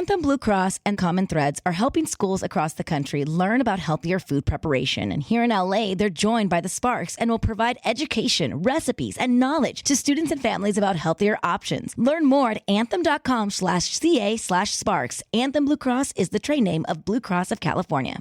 Anthem Blue Cross and Common Threads are helping schools across the country learn about healthier food preparation. And here in LA, they're joined by the Sparks and will provide education, recipes, and knowledge to students and families about healthier options. Learn more at anthem.com/ca/sparks. Anthem Blue Cross is the trade name of Blue Cross of California.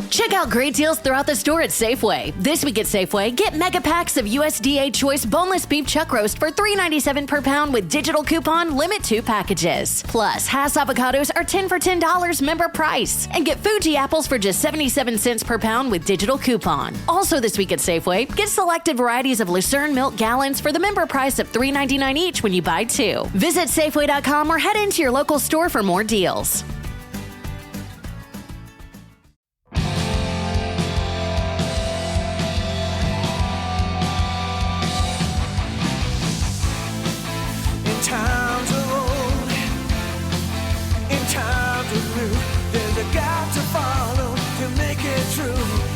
Check out great deals throughout the store at Safeway. This week at Safeway, get mega packs of USDA Choice boneless beef chuck roast for $3.97 per pound with digital coupon limit 2 packages. Plus, Hass avocados are 10 for $10 member price. And get Fuji apples for just 77 cents per pound with digital coupon. Also this week at Safeway, get selected varieties of Lucerne milk gallons for the member price of $3.99 each when you buy 2. Visit Safeway.com or head into your local store for more deals.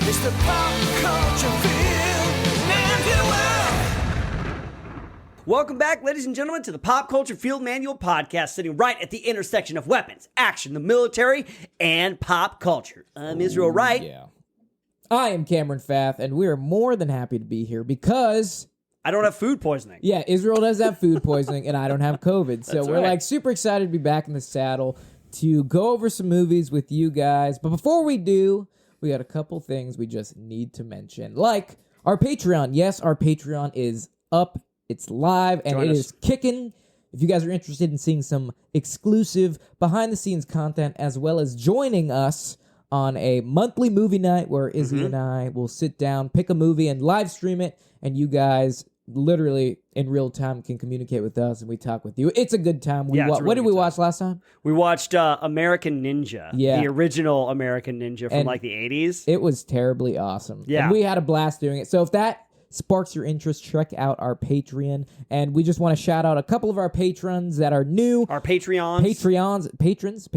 It's the pop culture field, manual. Welcome back, ladies and gentlemen, to the Pop Culture Field Manual podcast, sitting right at the intersection of weapons, action, the military, and pop culture. I'm Israel Wright. Yeah. I am Cameron Fath, and we are more than happy to be here because I don't have food poisoning. Yeah, Israel does have food poisoning, and I don't have COVID. So we're right. super excited to be back in the saddle to go over some movies with you guys. But before we do, we got a couple things we just need to mention, like our Patreon. Yes, our Patreon is up. It's live, and it is kicking. If you guys are interested in seeing some exclusive behind-the-scenes content, as well as joining us on a monthly movie night where Izzy and I will sit down, pick a movie, and live stream it, and you guys literally in real time can communicate with us, and we talk with you. It's a good time. What did we watch last time? We watched American Ninja, the original American Ninja from like the 80s. It was terribly awesome. Yeah. And we had a blast doing it. So if that sparks your interest, check out our Patreon. And we just want to shout out a couple of our patrons that are new. Our Patrons. Patrons?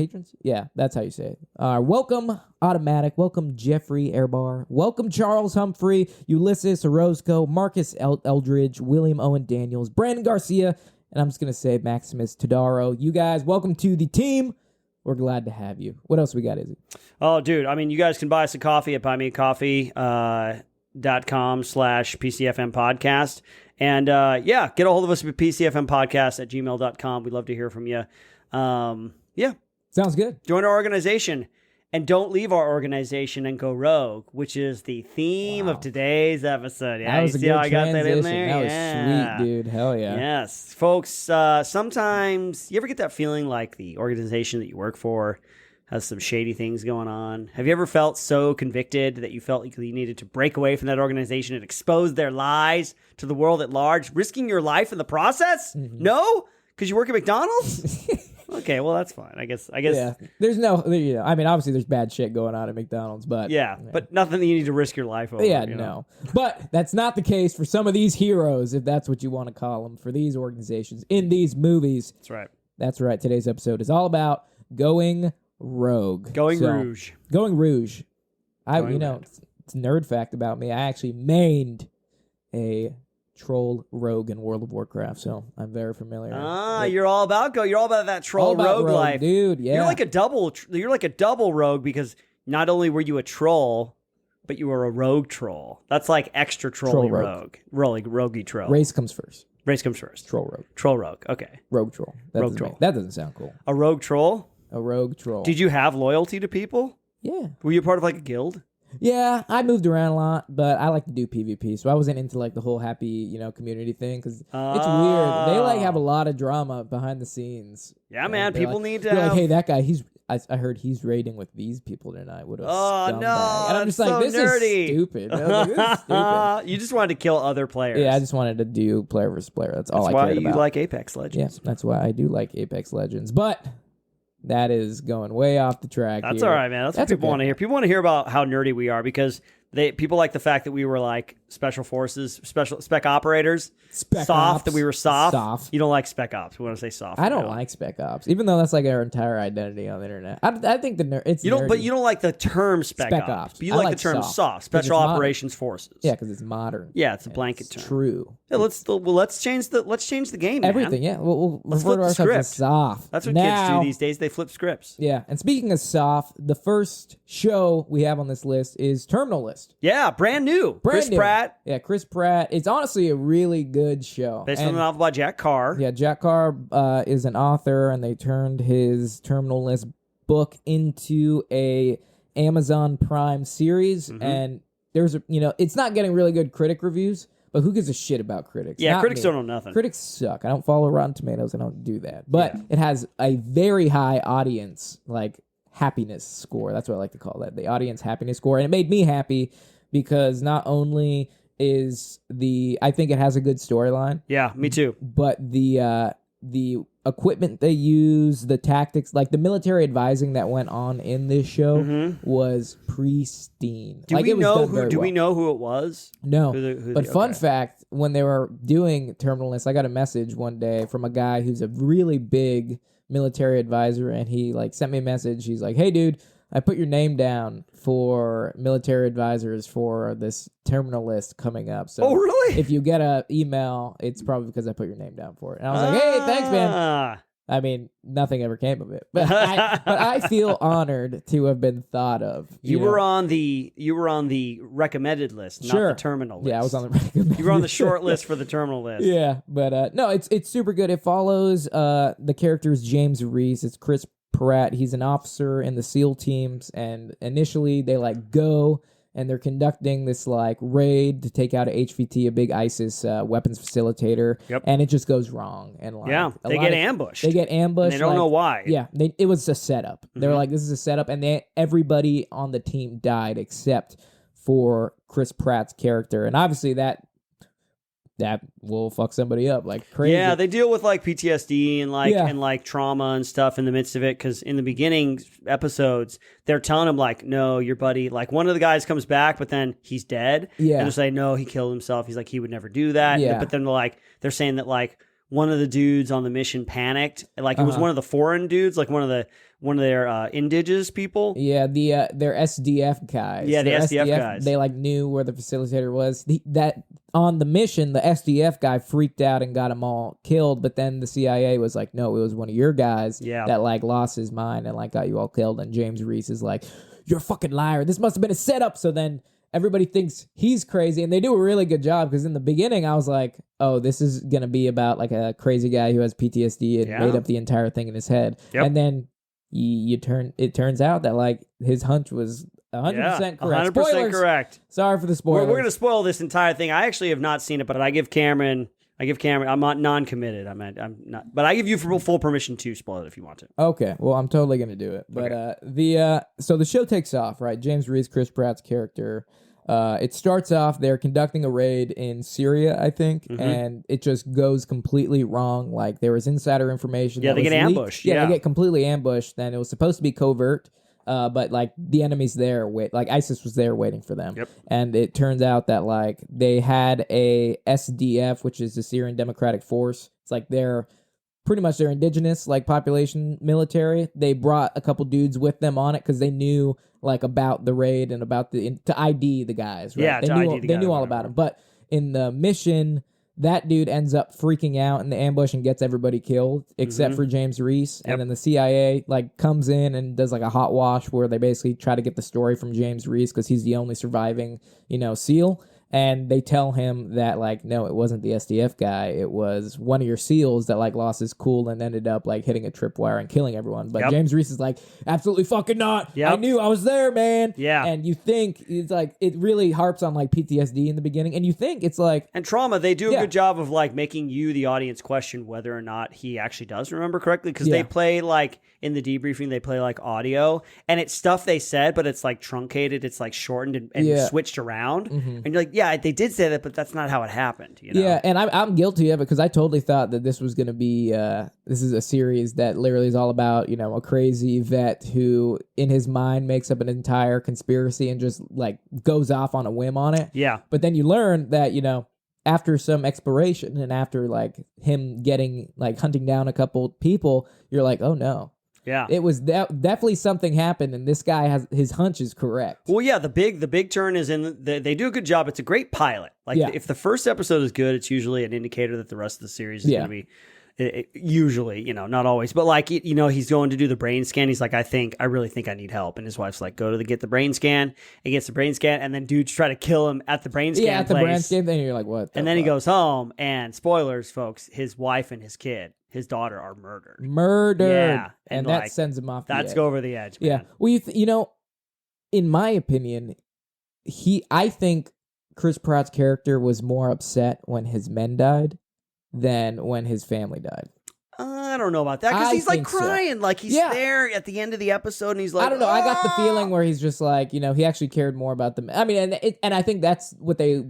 Yeah, that's how you say it. Welcome, Automatic. Welcome, Jeffrey Airbar. Welcome, Charles Humphrey, Ulysses Orozco, Marcus Eldridge, William Owen Daniels, Brandon Garcia, and I'm just going to say Maximus Todaro. You guys, welcome to the team. We're glad to have you. What else we got, Izzy? Oh, dude. I mean, you guys can buy us a coffee at buymeacoffee.com/PCFM podcast. And get a hold of us at PCFMpodcast@gmail.com. We'd love to hear from you. Sounds good. Join our organization. And don't leave our organization and go rogue, which is the theme of today's episode. Yeah, that was you see how I got that in transition. there? That was sweet, dude. Hell yeah. Yes. Folks, sometimes you ever get that feeling like the organization that you work for has some shady things going on? Have you ever felt so convicted that you felt like you needed to break away from that organization and expose their lies to the world at large, risking your life in the process? No? Because you work at McDonald's? Okay, well, that's fine. I guess. Yeah. There's no, I mean, obviously there's bad shit going on at McDonald's, but. Yeah, but nothing that you need to risk your life over. Yeah, no. But that's not the case for some of these heroes, if that's what you want to call them, for these organizations in these movies. That's right. That's right. Today's episode is all about going rogue. Going rouge. Going rouge. It's a nerd fact about me. I actually mained a troll rogue in World of Warcraft, so I'm very familiar. You're all about that troll rogue life, dude. Yeah, you're like a double rogue because not only were you a troll, but you were a rogue troll. That's like extra trolly rogue, roguey troll. Race comes first. Troll rogue. Okay. Rogue troll. That doesn't sound cool. A rogue troll. Did you have loyalty to people? Yeah. Were you part of like a guild? Yeah, I moved around a lot, but I like to do PvP, so I wasn't into like the whole happy, community thing because it's weird. They like have a lot of drama behind the scenes. Yeah, man, people need to. Like, hey, that guy, I heard he's raiding with these people tonight. What a scumbag. No, and I'm just like, this nerdy. Is stupid. I was like, this is stupid. You just wanted to kill other players. Yeah, I just wanted to do player versus player. That's all I cared about. That's why you like Apex Legends. Yes, that's why I do like Apex Legends, but. That is going way off the track. That's all right, man. That's what people want to hear. People want to hear about how nerdy we are because people like the fact that we were like special forces, special spec operaters. Spec soft ops. that we were soft. Soft. You don't like spec ops. We want to say soft. I don't like spec ops, even though that's like our entire identity on the internet. I think it's you don't, nerdy. but you don't like the term spec ops. But you like the term soft, special operations forces. Yeah, because it's modern. Yeah, it's a blanket term. True. Yeah, let's change the game. Everything. Man. Yeah, we'll Let's refer flip to the ourselves script. as soft. That's what kids do these days. They flip scripts. Yeah, and speaking of soft, the first show we have on this list is Terminal List. Yeah, brand new. Chris Pratt. Yeah, Chris Pratt. It's honestly a really good show. Based on the novel by Jack Carr. Yeah, Jack Carr is an author, and they turned his Terminal List book into a Amazon Prime series. And there's it's not getting really good critic reviews, but who gives a shit about critics? Yeah, Not critics me. don't know nothing. Critics suck. I don't follow Rotten Tomatoes. I don't do that. But it has a very high audience, like, happiness score. That's what I like to call that, the audience happiness score. And it made me happy because not only I think it has a good storyline. Yeah, me too. But the equipment they use, the tactics, like the military advising that went on in this show was pristine. Do we know who it was? No. But fun fact, when they were doing Terminal List, I got a message one day from a guy who's a really big military advisor, and he like sent me a message. He's like, "Hey, dude, I put your name down for military advisors for this Terminal List coming up. So if you get an email, it's probably because I put your name down for it." And I was like, "Hey, thanks, man." I mean, nothing ever came of it, but I feel honored to have been thought of. You were on the recommended list, not the terminal list. Yeah, I was on the recommended. You were on the short list for the terminal list. Yeah, but no, it's super good. It follows the characters James Reese. It's Chris Pratt. He's an officer in the SEAL teams, and initially they like go and they're conducting this like raid to take out a HVT, a big ISIS weapons facilitator, and it just goes wrong. And like, they get ambushed. They get ambushed. And they don't know why. Yeah, it was a setup. They were like, "This is a setup," and everybody on the team died except for Chris Pratt's character, and obviously that will fuck somebody up like crazy. Yeah, they deal with like PTSD and like trauma and stuff in the midst of it, because in the beginning episodes they're telling him like, "No, your buddy," like one of the guys comes back but then he's dead. And they're saying, "No, he killed himself." He's like, he would never do that. But then they're saying that like one of the dudes on the mission panicked, like it was one of the foreign dudes, like one of their indigenous people. Yeah, their SDF guys. Yeah, the SDF guys. They like knew where the facilitator was. That on the mission, the SDF guy freaked out and got them all killed. But then the CIA was like, "No, it was one of your guys that like lost his mind and like got you all killed." And James Reese is like, "You're a fucking liar. This must have been a setup." So then everybody thinks he's crazy, and they do a really good job, because in the beginning I was like, "Oh, this is gonna be about like a crazy guy who has PTSD and made up the entire thing in his head." And then it turns out that like his hunch was 100% correct. 100% correct. Sorry for the spoilers. We're going to spoil this entire thing. I actually have not seen it, but I give Cameron. I'm not non-committed. I'm not, but I give you full permission to spoil it if you want to. Okay, well, I'm totally going to do it. But so the show takes off, right? James Reese, Chris Pratt's character. It starts off, they're conducting a raid in Syria, I think, and it just goes completely wrong. Like, there was insider information. Yeah, they get ambushed. Yeah, they get completely ambushed. Then it was supposed to be covert, but like the enemy's there, like ISIS was there waiting for them. And it turns out that like they had a SDF, which is the Syrian Democratic Force. It's like they're pretty much their indigenous like population military. They brought a couple dudes with them on it because they knew like about the raid and about to ID the guys. Right? Yeah, they knew all about them. But in the mission, that dude ends up freaking out in the ambush and gets everybody killed except for James Reese. And then the CIA like comes in and does like a hot wash where they basically try to get the story from James Reese because he's the only surviving, SEAL. And they tell him that, like, no, it wasn't the SDF guy. It was one of your SEALs that, like, lost his cool and ended up, like, hitting a tripwire and killing everyone. But James Reese is like, absolutely fucking not. I knew I was there, man. Yeah. And you think, it's like, it really harps on, like, PTSD in the beginning. And you think it's like... And trauma, they do a good job of, like, making you, the audience, question whether or not he actually does remember correctly. Because they play, like, in the debriefing, they play, like, audio. And it's stuff they said, but it's, like, truncated. It's, like, shortened and switched around. And you're like, yeah, they did say that, but that's not how it happened. You know? Yeah, and I'm guilty of it because I totally thought that this was going to be this is a series that literally is all about a crazy vet who in his mind makes up an entire conspiracy and just like goes off on a whim on it. Yeah. But then you learn that after some exploration and after like him getting like hunting down a couple people, you're like, oh no. Yeah, it was definitely something happened, and this guy his hunch is correct. Well, yeah, the big turn is they do a good job. It's a great pilot. Like if the first episode is good, it's usually an indicator that the rest of the series is going to be. Usually, not always, but like he's going to do the brain scan. He's like, I really think I need help, and his wife's like, go to get the brain scan. He gets the brain scan, and then dudes try to kill him at the brain scan. Yeah, at the brain scan. Then you're like, what? And then he goes home, and spoilers, folks, his wife and his kid. His daughter are murdered. Yeah, and that sends him off. That's go over the edge. Man. Yeah. Well, in my opinion, I think Chris Pratt's character was more upset when his men died than when his family died. I don't know about that because he's like crying, like he's there at the end of the episode, and he's like, I don't know. I got the feeling where he's just like, he actually cared more about them. I mean, and I think that's what they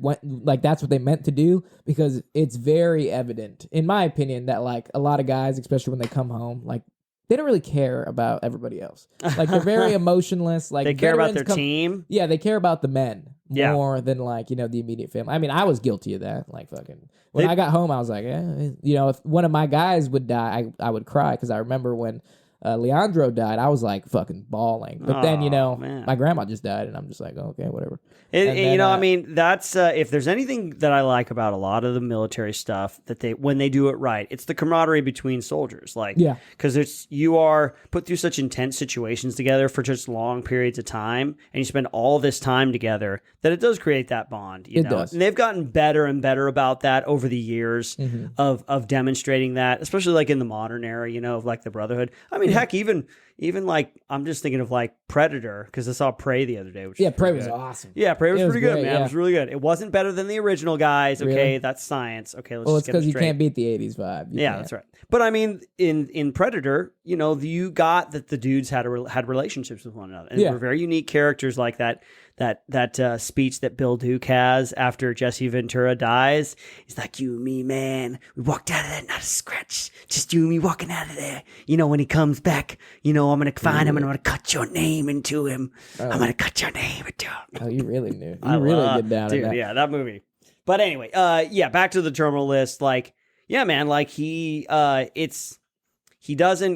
that's what they meant to do because it's very evident, in my opinion, that like a lot of guys, especially when they come home, like they don't really care about everybody else. Like they're very emotionless. Like they care about their team. Yeah, they care about the men more than like the immediate family. I mean, I was guilty of that. Like fucking when I got home, I was like, if one of my guys would die, I would cry because I remember when Leandro died, I was like fucking bawling. But then man. my grandma just died, and I'm just like, okay, whatever. I mean, that's if there's anything that I like about a lot of the military stuff that when they do it right, it's the camaraderie between soldiers. Like, because you are put through such intense situations together for just long periods of time, and you spend all this time together that it does create that bond. It does. And they've gotten better and better about that over the years of demonstrating that, especially like in the modern era, of like the Brotherhood. I mean, heck, even like I'm just thinking of like Predator because I saw Prey the other day. Which Prey was awesome. Yeah, Prey was pretty good, man. Yeah. It was really good. It wasn't better than the original guys. Okay, really? That's science. Okay, let's. Well, just it's because you straight. can't beat the '80s vibe. Yeah, that's right. But I mean, in Predator, you got that the dudes had relationships with one another, and were very unique characters like that. That speech that Bill Duke has after Jesse Ventura dies. He's like, you and me, man. We walked out of that, not a scratch. Just you and me walking out of there. When he comes back, I'm going to find him and I'm going to cut your name into him. I'm going to cut your name into him. Oh, you really knew. You really get down dude, in that. Yeah, that movie. But anyway, back to the terminal list. Like, yeah, man, like he doesn't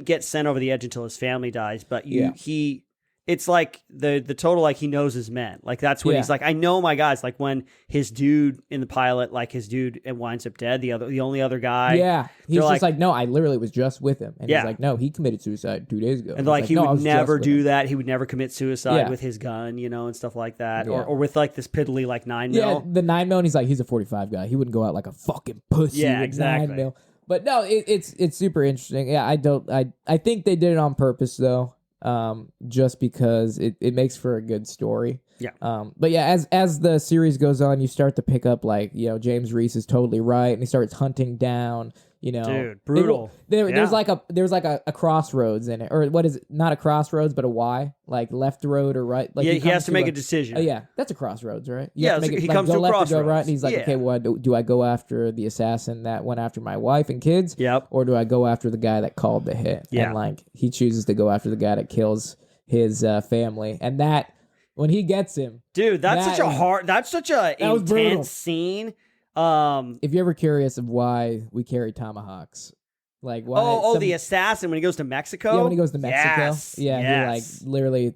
get sent over the edge until his family dies, but it's like the total, like he knows his men. Like that's when he's like, I know my guys. Like when his dude in the pilot, like his dude winds up dead. The only other guy. Yeah. He's just like, no, I literally was just with him. And he's like, no, he committed suicide 2 days ago. And like he would never do that. He would never commit suicide with his gun, and stuff like that. Yeah. Or with like this piddly like 9mm. Yeah, the 9mm. And he's like, he's a 45 guy. He wouldn't go out like a fucking pussy. Yeah, with exactly. 9mm. But no, it's super interesting. Yeah, I think they did it on purpose though. Just because it makes for a good story. Yeah. But yeah, as the series goes on, you start to pick up like, James Reese is totally right, and he starts hunting down, Dude, brutal. There's like a crossroads in it, or what is it? Not a crossroads, but a Y, like left road or right. Like he has to make a decision. Oh yeah, that's a crossroads, right? He comes to a crossroads. Go right, and he's like, okay, well, do I go after the assassin that went after my wife and kids? Yep. Or do I go after the guy that called the hit? Yeah. And like he chooses to go after the guy that kills his family, and that when he gets him, dude, that's such a intense scene. If you're ever curious of why we carry tomahawks, like why the assassin when he goes to Mexico. Yeah, when he goes to Mexico. Yes. Yeah, yes. He like literally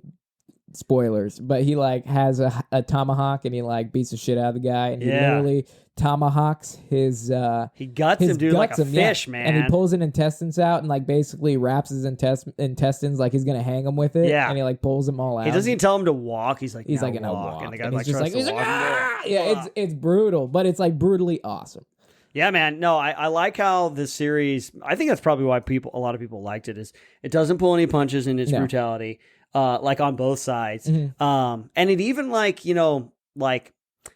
spoilers, but he like has a tomahawk and he like beats the shit out of the guy and he literally tomahawks his he guts him, dude, like a fish, man. And he pulls his intestines out and like basically wraps his intestines like he's gonna hang him with it. Yeah. And he like pulls them all out. He doesn't even tell him to walk. He's like, gonna walk. And the guy and like he's just tries like, to walk. Yeah, it's brutal, but it's like brutally awesome. Yeah, man. No, I like how this series, I think that's probably why a lot of people liked it, is it doesn't pull any punches in its brutality, like on both sides. Mm-hmm. And it even like, like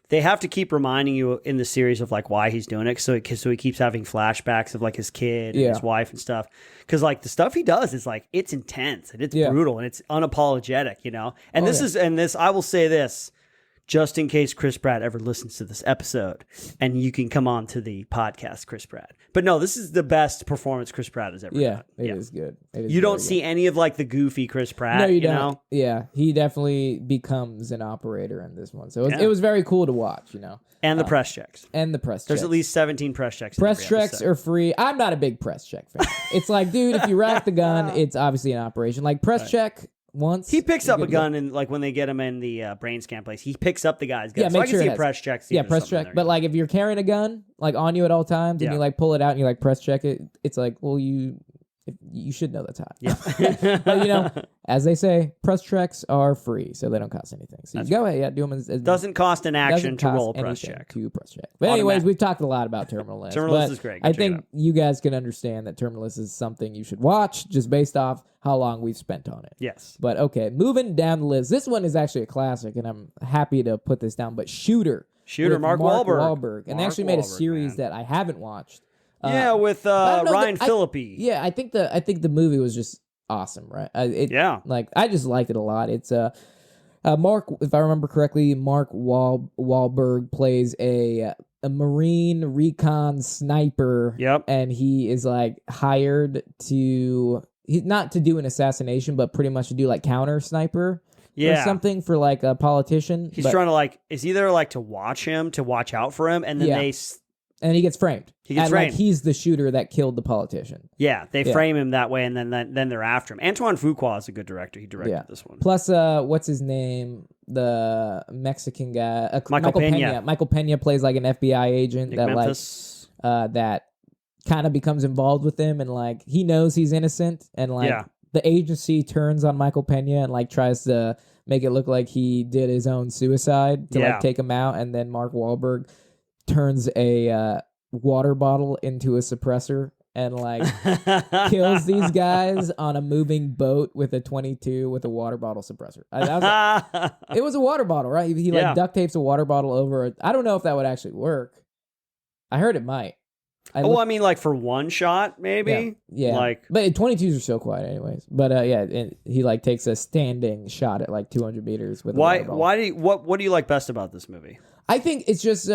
they have to keep reminding you in the series of like why he's doing it. So he keeps having flashbacks of like his kid and his wife and stuff. Cause like the stuff he does is like, it's intense and it's brutal and it's unapologetic, And I will say this, just in case Chris Pratt ever listens to this episode, and you can come on to the podcast, Chris Pratt. But no, this is the best performance Chris Pratt has ever done. It is good. It is you don't very see any of like the goofy Chris Pratt. No, you don't. know? Yeah, he definitely becomes an operator in this one. So it was very cool to watch, And the press checks. And the press There's checks. at least 17 press checks. Press checks are free. I'm not a big press check fan. It's like, dude, if you rack the gun, it's obviously an operation. Like press check once. He picks up a gun and like when they get him in the brain scan place, he picks up the guy's gun. Yeah, so make I can sure see it a has- press check. Yeah, press check. But like if you're carrying a gun like on you at all times and you like pull it out and you like press check it, it's like, well, you should know that's hot. Yeah. But as they say, press checks are free, so they don't cost anything. So you go ahead, do them as Doesn't cost an action doesn't to cost roll a press anything check. to press check. But anyways, we've talked a lot about Terminal List. Terminal List but is great. Go I check it think out. you guys can understand that Terminal List is something you should watch just based off how long we've spent on it. Yes. But okay, moving down the list. This one is actually a classic, and I'm happy to put this down. But Shooter. Shooter, with Mark Wahlberg. And they actually made a series that I haven't watched. With Ryan Phillippe. I think the movie was just awesome, right? Like I just liked it a lot. It's Mark, if I remember correctly, Mark Wahlberg plays a Marine recon sniper. Yep. And he is like hired not to do an assassination, but pretty much to do like counter sniper. Or something for like a politician. He's trying to like, it's either like to watch out for him, and then and he gets framed. He gets framed. Like he's the shooter that killed the politician. Yeah, they frame him that way, and then they're after him. Antoine Fuqua is a good director. He directed this one. Plus, what's his name? The Mexican guy, Michael Pena. Michael Pena plays like an FBI agent Nick that Memphis. that kind of becomes involved with him, and like he knows he's innocent, and like the agency turns on Michael Pena and like tries to make it look like he did his own suicide to like take him out, and then Mark Wahlberg turns a water bottle into a suppressor and like kills these guys on a moving boat with a 22 with a water bottle suppressor. It was a water bottle, right? He like duct tapes a water bottle over it. I don't know if that would actually work. I heard it might. I mean, like for one shot, maybe. Yeah. Like, but 22s are so quiet, anyways. But and he like takes a standing shot at like 200 meters with. Why? What do you like best about this movie? I think it's just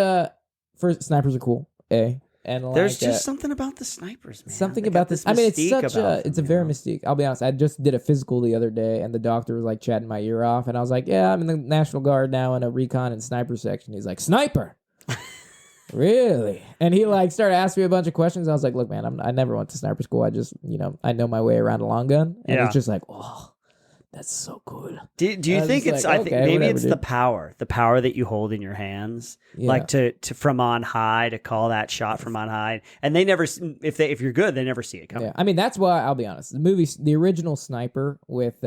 first snipers are cool. And like, there's just something about the snipers, man. Something They about got this. I mean, it's such about it's a very mystique. I'll be honest. I just did a physical the other day, and the doctor was like chatting my ear off, and I was like, "Yeah, I'm in the National Guard now in a recon and sniper section." He's like, "Sniper." Really? And he like started asking me a bunch of questions. I was like, look, man, I never went to sniper school. I just, I know my way around a long gun. And it's just like, oh, that's so cool. Do you think it's, like, I think okay, maybe whatever, it's dude. the power that you hold in your hands, like to from on high, to call that shot from on high. And they never, if you're good, they never see it coming. Yeah. I mean, that's why I'll be honest. The original Sniper with,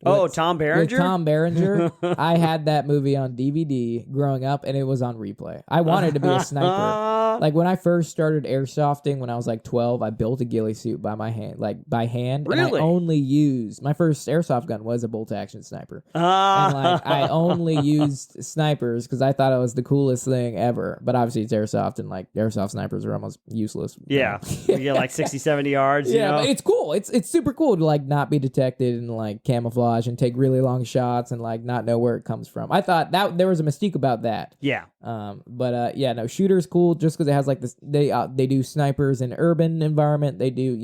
Tom Berenger? With Tom Berenger. I had that movie on DVD growing up, and it was on replay. I wanted to be a sniper. Like when I first started airsofting when I was like 12, I built a ghillie suit by hand. Really? And I only used my first airsoft gun was a bolt action sniper. And like I only used snipers because I thought it was the coolest thing ever. But obviously it's airsoft, and like airsoft snipers are almost useless. Yeah. You get like 60, 70 yards. Yeah, but it's cool. It's super cool to like not be detected and like camouflage and take really long shots and like not know where it comes from. I thought that there was a mystique about that. Yeah. No, Shooter's cool just because it has like this. They do snipers in urban environment. They do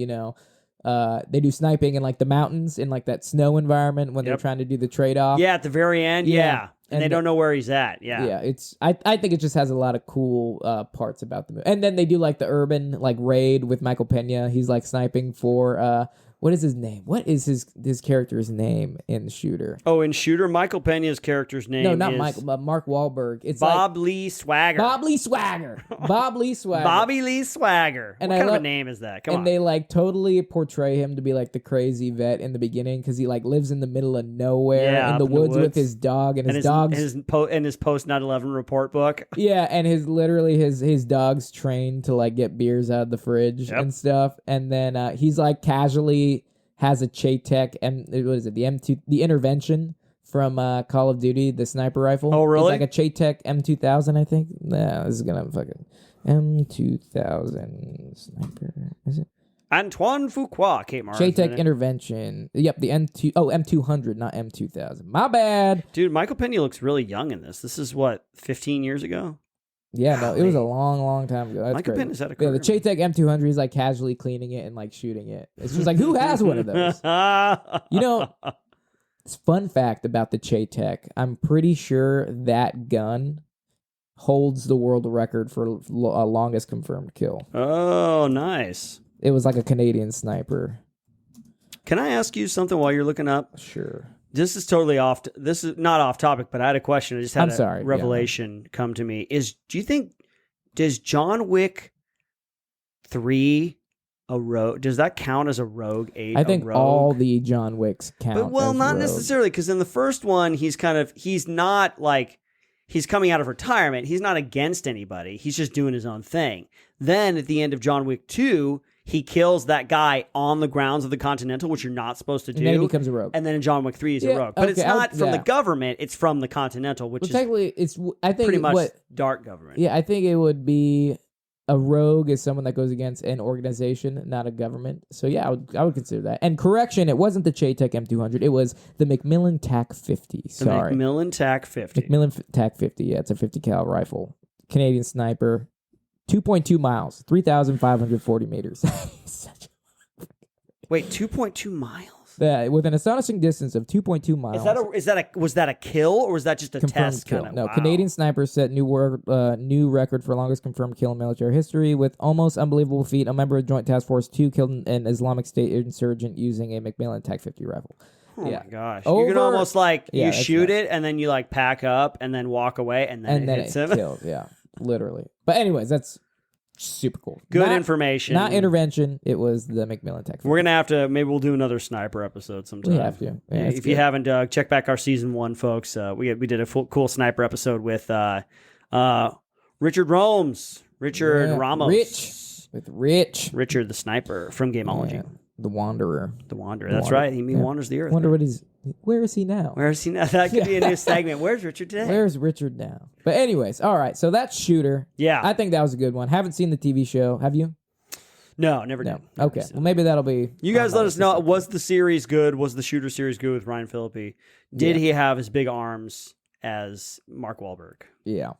they do sniping in like the mountains in like that snow environment when they're trying to do the trade off. Yeah, at the very end. Yeah. And they don't know where he's at. Yeah. Yeah, it's I think it just has a lot of cool parts about the movie. And then they do like the urban like raid with Michael Pena. He's like sniping for what is his name? What is his character's name in Shooter? Oh, in Shooter, Michael Pena's character's name No, not is Michael, but Mark Wahlberg. It's Bob Lee Swagger. Bob Lee Swagger. Bob Lee Swagger. Bobby Lee Swagger. And what kind of a name is that? Come on. And they like totally portray him to be like the crazy vet in the beginning because he like lives in the middle of nowhere in the woods with his dog and his dog's his post 9/11 report book. Yeah, and his dog's trained to like get beers out of the fridge and stuff. And then he's like casually has a Chaytek what is it? The M2, the intervention from Call of Duty, the sniper rifle. Oh, really? It's like a Chaytek M2000, I think. Nah, this is gonna fucking M2000 sniper. Is it? Antoine Fuqua, Kate Mara. Chaytek Intervention. Yep, the M200, not M2000. My bad. Dude, Michael Pena looks really young in this. This is what, 15 years ago? Yeah, no, it was a long time ago. That's Michael crazy. Pena's had a Yeah, career. the Chaytek M200, he's like casually cleaning it and like shooting it. It's just like, who has one of those? You know, it's fun fact about the Chaytek. I'm pretty sure that gun holds the world record for longest confirmed kill. Oh, nice. It was like a Canadian sniper. Can I ask you something while you're looking up? Sure. This is totally off. This is not off topic, but I had a question. I just had a revelation come to me. Do you think, does John Wick 3 a rogue? Does that count as a rogue? I think all the John Wicks count. But well, as not rogue. necessarily, because in the first one, he's not like, he's coming out of retirement. He's not against anybody. He's just doing his own thing. Then at the end of John Wick 2, he kills that guy on the grounds of the Continental, which you're not supposed to do. And then he becomes a rogue. And then in John Wick 3, he's a rogue. But it's not from the government, it's from the Continental, which is technically, I think pretty much dark government. Yeah, I think it would be a rogue is someone that goes against an organization, not a government. So yeah, I would consider that. And correction, it wasn't the Chaytek M200. It was the Macmillan TAC 50. Sorry. The Macmillan TAC 50. Macmillan TAC 50, yeah, it's a 50 cal rifle. Canadian sniper. 2.2 miles, 3,540 meters. Wait, 2.2 miles? Yeah, with an astonishing distance of 2.2 miles. Was that a kill, or was that just a confirmed test? Kill. No, wow. Canadian sniper set new record for longest confirmed kill in military history with almost unbelievable feat. A member of Joint Task Force 2 killed an Islamic State insurgent using a Macmillan TAC 50 rifle. Oh my gosh. You can almost you shoot nice. it and then you pack up and then walk away and then it hits him. Killed, yeah, literally. But anyways, that's super cool. Good information. Not intervention. It was the Macmillan TAC 50. We're going to have to, maybe we'll do another sniper episode sometime. We have to. Yeah, if you haven't, check back our season 1, folks. We did a cool sniper episode with Richard Ramos. Richard the sniper from Gameology. Yeah. The Wanderer. That's right. He wanders the earth. Where is he now? That could be a new segment. Where's Richard today? Where's Richard now? But anyways, all right. So that's Shooter. Yeah. I think that was a good one. Haven't seen the TV show. Have you? No, never did. Okay. Well, maybe that'll be... You guys let us know. Was the series good? Was the Shooter series good with Ryan Phillippe? Did he have as big arms as Mark Wahlberg? Yeah.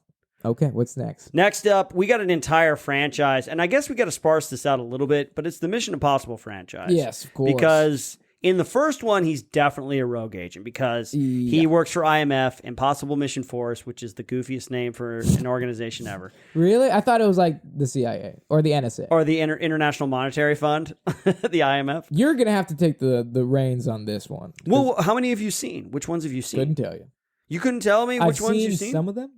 Okay, what's next? Next up, we got an entire franchise, and I guess we got to sparse this out a little bit, but it's the Mission Impossible franchise. Yes, of course. Because in the first one, he's definitely a rogue agent because he works for IMF, Impossible Mission Force, which is the goofiest name for an organization ever. Really? I thought it was like the CIA or the NSA. Or the International Monetary Fund, the IMF. You're going to have to take the reins on this one. Well, how many have you seen? Which ones have you seen? Couldn't tell you. You couldn't tell me which ones you've seen? Some of them.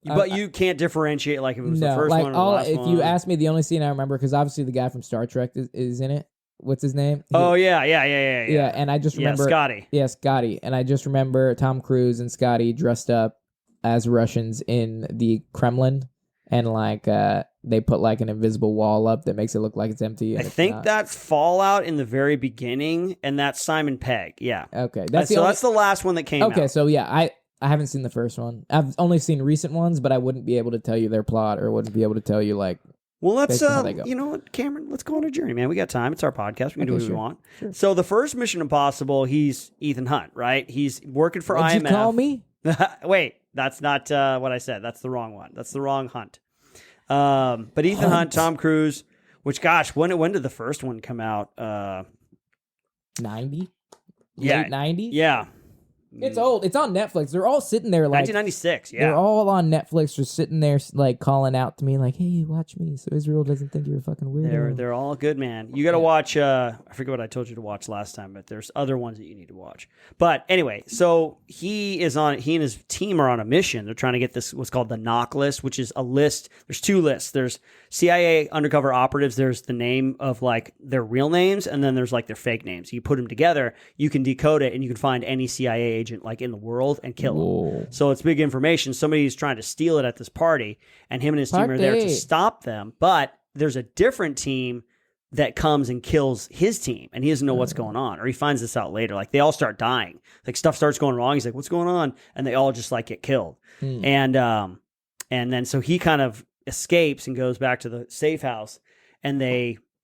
But you can't differentiate if it was the first one or the last one. If you ask me, the only scene I remember, because obviously the guy from Star Trek is in it. What's his name? Yeah, and I just remember... Scotty. Yeah, Scotty. And I just remember Tom Cruise and Scotty dressed up as Russians in the Kremlin, and they put an invisible wall up that makes it look like it's empty. I think that's Fallout in the very beginning, and that's Simon Pegg. Yeah. Okay. That's the last one that came out. Okay, so yeah, I haven't seen the first one. I've only seen recent ones, but I wouldn't be able to tell you their plot or wouldn't be able to tell you Well, let's you know what, Cameron, let's go on a journey, man. We got time. It's our podcast. We can do what we want. Sure. So the first Mission Impossible, he's Ethan Hunt, right? He's working for IMF. Did you call me? Wait, that's not what I said. That's the wrong one. That's the wrong Hunt. But Ethan Hunt, Tom Cruise, which gosh, when did the first one come out? 90? Yeah. Late 90s? Yeah. It's old. It's on Netflix. They're all sitting there 1996, yeah. They're all on Netflix just sitting there calling out to me hey, watch me so Israel doesn't think you're a fucking weirdo. They're all good, man. You got to watch, I forget what I told you to watch last time, but there's other ones that you need to watch. But anyway, so he and his team are on a mission. They're trying to get this, what's called the knock list, which is a list. There's 2 lists. There's CIA undercover operatives. There's the name of their real names, and then there's their fake names. You put them together, you can decode it, and you can find any CIA agent in the world and kill them. So it's big information. Somebody's trying to steal it at this party, and him and his team are there to stop them. But there's a different team that comes and kills his team, and he doesn't know what's going on, or he finds this out later. They all start dying. Stuff starts going wrong. He's like, "What's going on?" And they all just get killed. And then so he kind of escapes and goes back to the safe house, and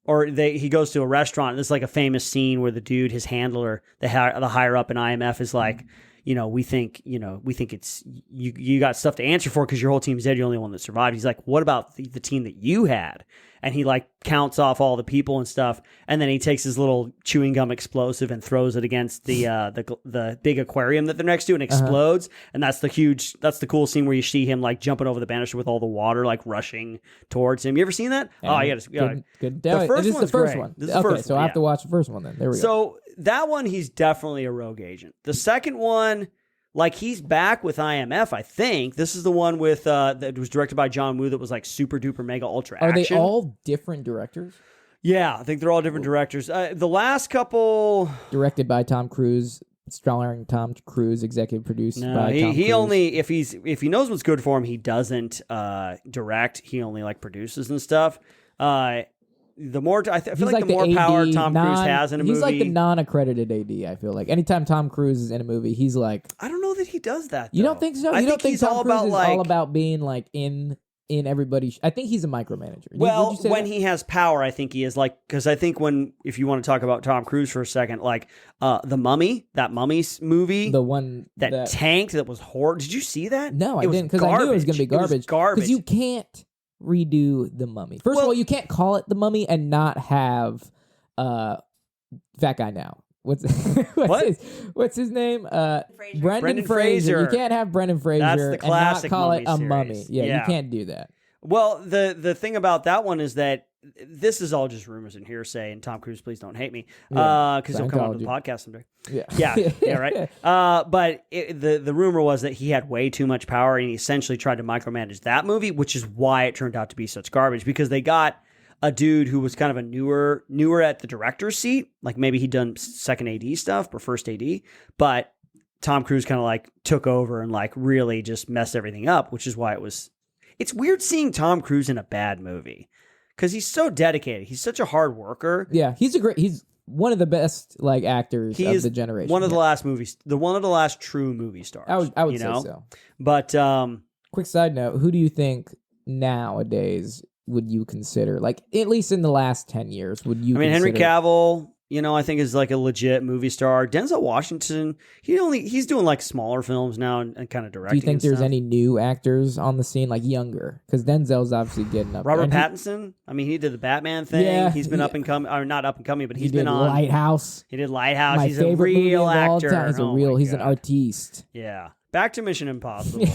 or he goes to a restaurant. And there's like a famous scene where the dude, his handler, the higher up in IMF is like, we think it's you got stuff to answer for because your whole team's dead. You're the only one that survived. He's like, what about the team that you had? And he like counts off all the people and stuff, and then he takes his little chewing gum explosive and throws it against the big aquarium that they're next to and explodes. And that's the cool scene where you see him like jumping over the banister with all the water like rushing towards him. You ever seen that? And you gotta good. The first this is the one's first great. one. This is the Okay, first so one, I have to watch the first one then. There we go. So that one, he's definitely a rogue agent. The second one, like he's back with IMF, I think. This is the one with that was directed by John Woo that was like super duper mega ultra Are action. they all different directors? Yeah, I think they're all different directors. The last couple, Directed by Tom Cruise, starring Tom Cruise, executive produced by Tom Cruise. he only if he knows what's good for him, he doesn't direct. He only like produces and stuff. The more I feel like the more power Tom Cruise has in a movie, he's like the non-accredited AD. I feel like anytime Tom Cruise is in a movie, he's like. I don't know that he does that. You don't think so? I You don't think he's Tom all Cruise about is like all about being like in everybody's? I think he's a micromanager. Well, Would you say when that? he has power, I think he is like because I think if you want to talk about Tom Cruise for a second, like the Mummy, that Mummy movie, the one that tank that was horrible. Did you see that? No, I It was didn't because I knew it was going to be It was garbage. Because you can't redo the Mummy. First of all, you can't call it the Mummy and not have Fat Guy Now. What's his name? Brendan Fraser. You can't have Brendan Fraser That's the classic and not call Mummy it a series. mummy. Yeah, you can't do that. Well, the thing about that one is that this is all just rumors and hearsay. And Tom Cruise, please don't hate me, because he'll come on the podcast someday. Yeah, right. But the rumor was that he had way too much power, and he essentially tried to micromanage that movie, which is why it turned out to be such garbage. Because they got a dude who was kind of a newer at the director's seat, like maybe he'd done second AD stuff or first AD, but Tom Cruise kind of like took over and like really just messed everything up, which is why it's weird seeing Tom Cruise in a bad movie because he's so dedicated. He's such a hard worker. Yeah, he's one of the best like actors of the generation. One of the last one of the last true movie stars. I would say so. But quick side note, who do you think nowadays would you consider, like at least in the last 10 years, would you Henry Cavill, I think is like a legit movie star. Denzel Washington, he's doing like smaller films now and kind of directing. Do you think there's any new actors on the scene, like younger? Because Denzel's obviously getting up. Robert Pattinson, he did the Batman thing. Yeah, he's been up and coming, or not up and coming, but he's been on Lighthouse. He did Lighthouse. My he's a real actor. He's an artiste. Yeah. Back to Mission Impossible.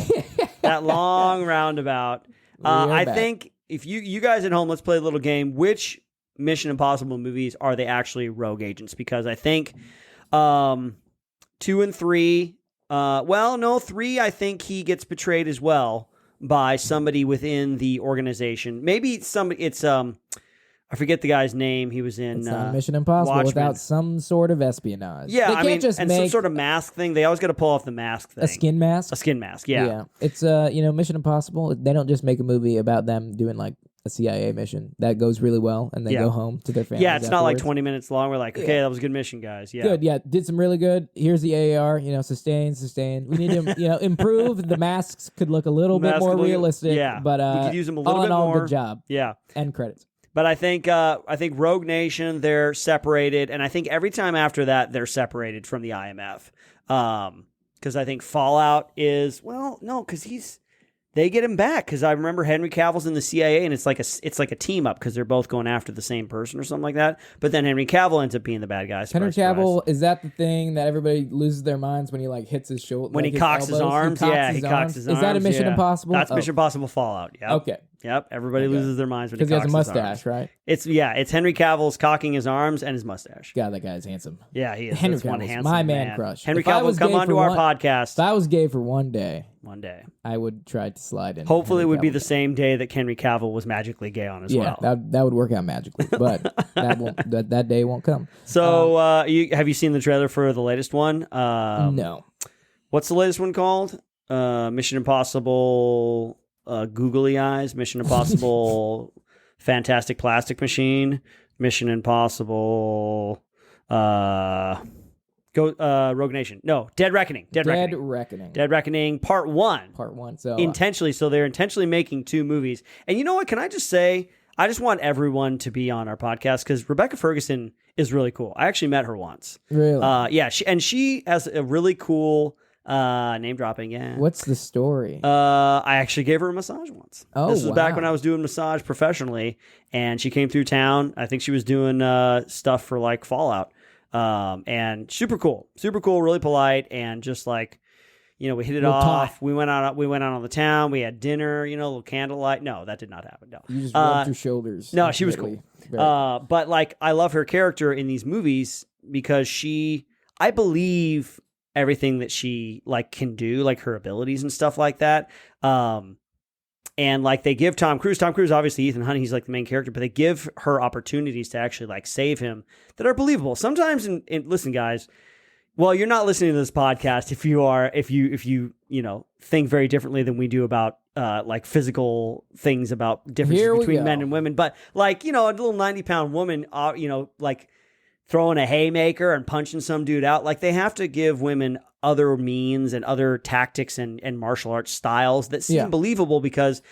That long roundabout. I think if you guys at home, let's play a little game. Which Mission Impossible movies are they actually rogue agents? Because I think 2 and 3, 3, I think he gets betrayed as well by somebody within the organization. Maybe it's I forget the guy's name. He was in it's not Mission Impossible Watchmen. without some sort of espionage. Yeah, they can't just and make some sort of mask thing. They always got to pull off the mask thing. A skin mask? A skin mask, yeah. It's Mission Impossible. They don't just make a movie about them doing like a CIA mission that goes really well and they go home to their families. Yeah, it's not like afterwards. 20 minutes long. We're like, okay, that was a good mission, guys. Yeah. Good, yeah. Did some really good. Here's the AAR, sustain. We need to, improve. The masks could look a little bit more realistic. Yeah. But we could use them a little all bit in all, more. good job. Yeah. End credits. But I think Rogue Nation, they're separated, and I think every time after that they're separated from the IMF. Because I think Fallout is because they get him back. Because I remember Henry Cavill's in the CIA, and it's like a team up because they're both going after the same person or something like that. But then Henry Cavill ends up being the bad guy. Henry Cavill, is that the thing that everybody loses their minds when he like hits his shoulder? When he cocks his arms? Yeah, he cocks his arms. Is that a Mission Impossible? That's Mission Impossible Fallout. Yep. Okay. Yep, everybody loses their minds when he cocks his arms. Because he has a mustache, right? It's Henry Cavill's cocking his arms and his mustache. God, that guy's handsome. Yeah, he is. Henry That's one Cavill's handsome my man crush. Henry Cavill, come onto our podcast. If I was gay for one day, I would try to slide in. Hopefully, it would be the same day that Henry Cavill was magically gay on as well. Yeah, that would work out magically, but that day won't come. So, have you seen the trailer for the latest one? No. What's the latest one called? Mission Impossible. Googly eyes, Mission Impossible, Fantastic Plastic Machine, Mission Impossible, Rogue Nation. No, Dead Reckoning. Dead Reckoning Part 1. So they're intentionally making 2 movies. And you know what? Can I just say, I just want everyone to be on our podcast because Rebecca Ferguson is really cool. I actually met her once. Really? Yeah. She has a really cool name dropping. Yeah. What's the story? I actually gave her a massage once. Oh, this was back wow. when I was doing massage professionally, and she came through town. I think she was doing stuff for like Fallout, and super cool, really polite, and just like. We hit it off. Talk. We went out on the town. We had dinner. A little candlelight. No, that did not happen. No, You just rubbed her shoulders. no, she was cool. But like, I love her character in these movies because I believe everything that she like can do, like her abilities and stuff like that. And like they give Tom Cruise, obviously Ethan Hunt, he's like the main character, but they give her opportunities to actually like save him that are believable. Sometimes, listen, guys. Well, you're not listening to this podcast if you think very differently than we do about like physical things about differences between men and women. But like, a little 90-pound woman, like throwing a haymaker and punching some dude out, like they have to give women other means and other tactics and martial arts styles that seem believable because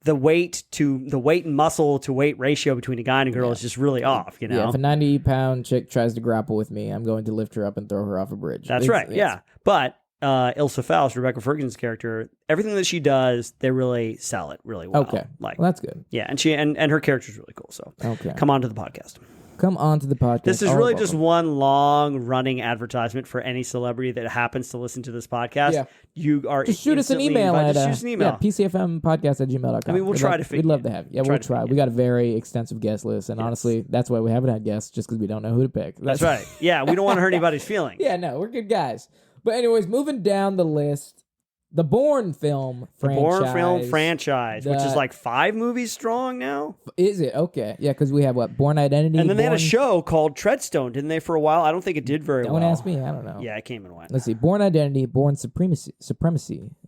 the weight and muscle to weight ratio between a guy and a girl is just really off, Yeah, if a 90-pound chick tries to grapple with me, I'm going to lift her up and throw her off a bridge. That's right, yeah. But Ilsa Faust, Rebecca Ferguson's character, everything that she does, they really sell it really well. Okay, well, that's good. Yeah, and she and her character's really cool. So come on to the podcast. Come on to the podcast. This is really just one long running advertisement for any celebrity that happens to listen to this podcast. Yeah. You are just shoot us an email at just shoot us an email. Yeah, pcfmpodcast@gmail.com. I mean, we'll try to figure. We'd love to have you. Yeah, we'll try. We got a very extensive guest list, and honestly, that's why we haven't had guests, just because we don't know who to pick. That's right. Yeah, we don't want to hurt anybody's feelings. Yeah, no, we're good guys. But anyways, moving down the list, the Bourne film franchise. Which is like 5 movies strong now. Is it? Okay. Yeah, because we have Bourne Identity. And then they had a show called Treadstone, didn't they, for a while? I don't think it did very well. Don't ask me. I don't know. Yeah, it came and went. Let's see. Bourne Identity, Bourne Supremacy,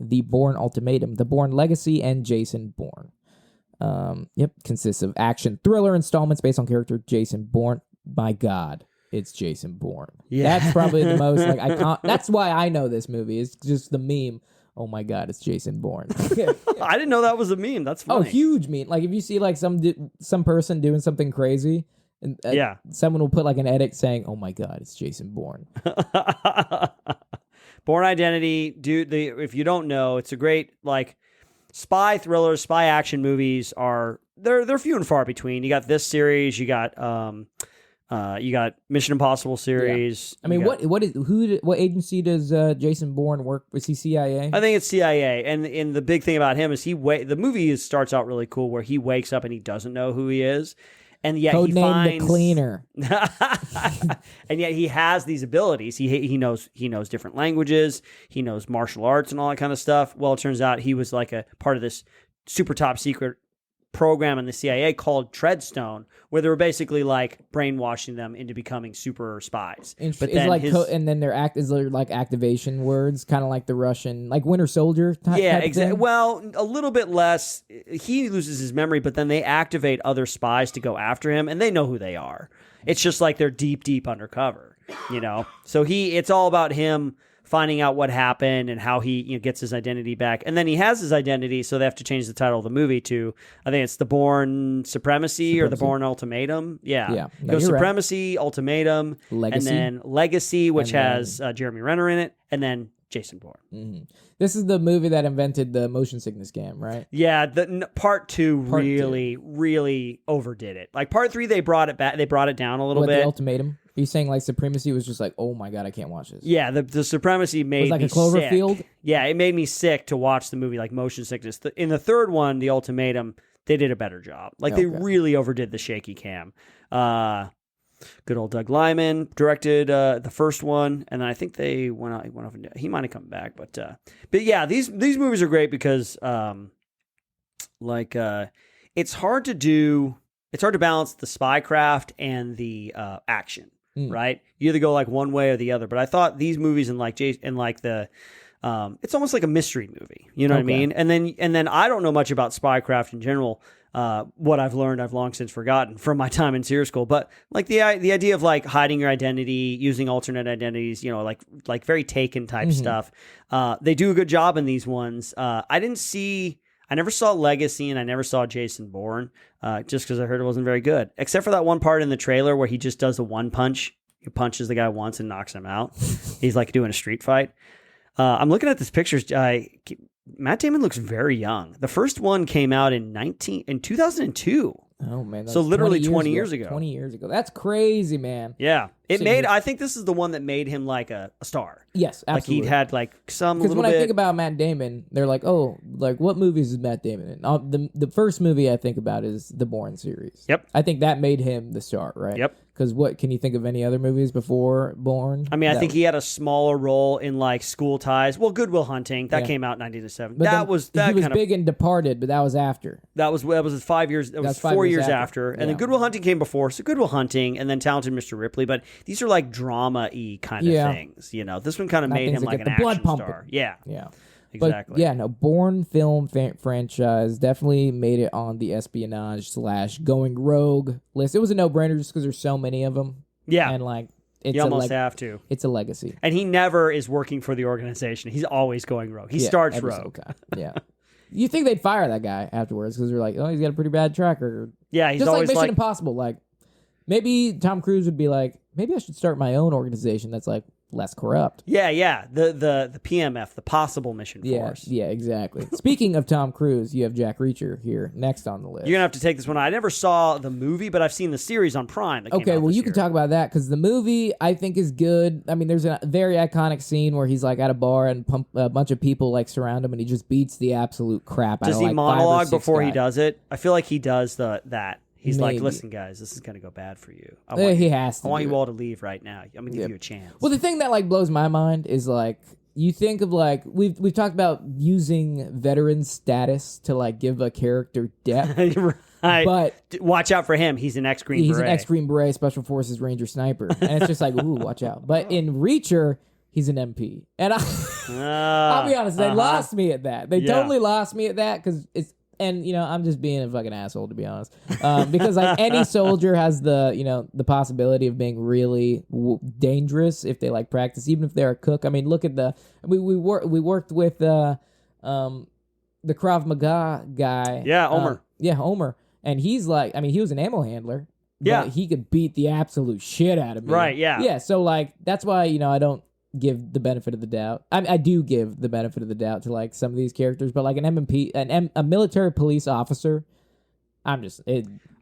The Bourne Ultimatum, The Bourne Legacy, and Jason Bourne. Consists of action thriller installments based on character Jason Bourne. My God, it's Jason Bourne. Yeah. That's probably the most iconic. That's why I know this movie. It's just the meme. Oh my God, it's Jason Bourne. I didn't know that was a meme. That's funny. Oh, huge meme. Like if you see like some person doing something crazy, and someone will put like an edit saying, "Oh my God, it's Jason Bourne." Bourne Identity, dude. If you don't know, it's a great like spy thrillers, spy action movies are they're few and far between. You got this series, you got Mission Impossible series. Yeah. I mean, what agency does Jason Bourne work? Was he CIA? I think it's CIA. And the big thing about him is the movie starts out really cool where he wakes up and he doesn't know who he is. And yet he finds the cleaner. And yet he has these abilities. He knows different languages. He knows martial arts and all that kind of stuff. Well, it turns out he was like a part of this super top secret program in the CIA called Treadstone, where they were basically like brainwashing them into becoming super spies. But then and then their activation words, kind of like the Russian, like Winter Soldier type. Yeah, exactly. Well, a little bit less. He loses his memory, but then they activate other spies to go after him, and they know who they are. It's just like they're deep undercover, So it's all about him finding out what happened and how he gets his identity back. And then he has his identity, so they have to change the title of the movie to, I think it's The Bourne Supremacy or The Bourne Ultimatum. Yeah. No, Supremacy, right. Ultimatum, Legacy. And then Legacy, which has Jeremy Renner in it, and then Jason Bourne. Mm-hmm. This is the movie that invented the motion sickness scam, right? Yeah, part two really overdid it. Like part 3, they brought it back. They brought it down a little bit. The Ultimatum? Are you saying like Supremacy was just like, oh my God, I can't watch this? Yeah, the Supremacy made me sick. Was like a Cloverfield? Yeah, it made me sick to watch the movie, like motion sickness. In the third one, the Ultimatum, they did a better job. Like they really overdid the shaky cam. Good old Doug Liman directed the first one, and then I think they went off and he might have come back, but yeah, these movies are great because it's hard to balance the spycraft and the action, right? You either go like one way or the other. But I thought these movies it's almost like a mystery movie, you know what I mean? And then I don't know much about spycraft in general. What I've learned, I've long since forgotten from my time in SEER school. But like the idea of like hiding your identity, using alternate identities, like very Taken type stuff. They do a good job in these ones. I I never saw Legacy, and I never saw Jason Bourne, just because I heard it wasn't very good. Except for that one part in the trailer where he just does a one punch. He punches the guy once and knocks him out. He's like doing a street fight. I'm looking at this picture. Matt Damon looks very young. The first one came out in 2002. Oh man! So literally 20 years ago. 20 years ago. That's crazy, man. Yeah, I think this is the one that made him like a star. Yes, absolutely. Like he'd had like some little Because when bit. I think about Matt Damon, they're like, oh, like what movies is Matt Damon in? The first movie I think about is the Bourne series. Yep. I think that made him the star, right? Yep. Because what can you think of any other movies before Bourne? I mean, I think he had a smaller role in like School Ties. Well, Good Will Hunting that came out in 1997. But That then was he was big in Departed, but that was after. That was 5 years. That was 4 years after. And then Good Will Hunting came before. So Good Will Hunting, and then Talented Mr. Ripley. But these are like drama-y kind of things. You know, this one kind of made him like an action star. Yeah. Yeah. Exactly. But yeah, no, Bourne film franchise definitely made it on the espionage / going rogue list. It was a no-brainer just because there's so many of them. Yeah. And like, it's you almost have to. It's a legacy. And he never is working for the organization. He's always going rogue. He starts rogue. Yeah. You think they'd fire that guy afterwards because they're like, oh, he's got a pretty bad track record. Yeah, he's just always like Mission Impossible. Like, maybe Tom Cruise would be like, maybe I should start my own organization that's like less corrupt. Yeah. The PMF, the Possible Mission Force. Yeah, exactly. Speaking of Tom Cruise, you have Jack Reacher here next on the list. You're gonna have to take this one. I never saw the movie, but I've seen the series on Prime. Okay, well, you can talk about that because the movie I think is good. I mean, there's a very iconic scene where he's like at a bar and a bunch of people like surround him and he just beats the absolute crap out of Does he like monologue 5 or 6 before he guys. does it? I feel like he does that. He's Maybe. like, listen, guys, this is going to go bad for you. He has to. I want do you it. all to leave right now. I'm going to give you a chance. Well, the thing that like blows my mind is like you think of like we've talked about using veteran status to like give a character depth, right. but Watch out for him. He's an ex-Green Beret. he's an ex-Green Beret, Special Forces Ranger Sniper, and it's just like ooh, watch out. But in Reacher, he's an MP, and I'll be honest, they lost me at that. They totally lost me at that because it's. And, you know, I'm just being a fucking asshole, to be honest. Because, like, any soldier has the possibility of being really dangerous if they, like, practice, even if they're a cook. I mean, look at we worked with the Krav Maga guy. Yeah, Omer. Omer. And he's like, I mean, he was an ammo handler. Yeah. But he could beat the absolute shit out of me. Right, yeah. Yeah, so, like, that's why, you know, I don't give the benefit of the doubt. I do give the benefit of the doubt to like some of these characters, but like a military police officer, I'm just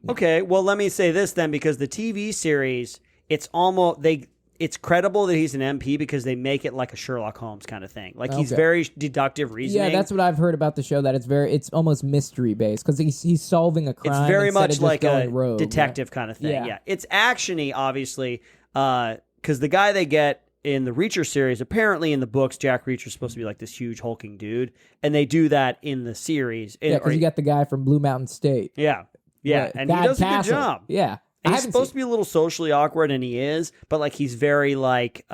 Okay, well, let me say this then, because the TV series, it's credible that he's an MP because they make it like a Sherlock Holmes kind of thing. Like he's very deductive reasoning. Yeah, that's what I've heard about the show. That it's almost mystery based because he's solving a crime. It's very much of like a rogue, detective kind of thing. Yeah, it's actiony, obviously, because the guy they get in the Reacher series, apparently in the books, Jack Reacher's supposed to be like this huge hulking dude, and they do that in the series. Yeah, because you got the guy from Blue Mountain State. Yeah, and he does a good job. Yeah. And he's supposed to be a little socially awkward, and he is, but like he's very like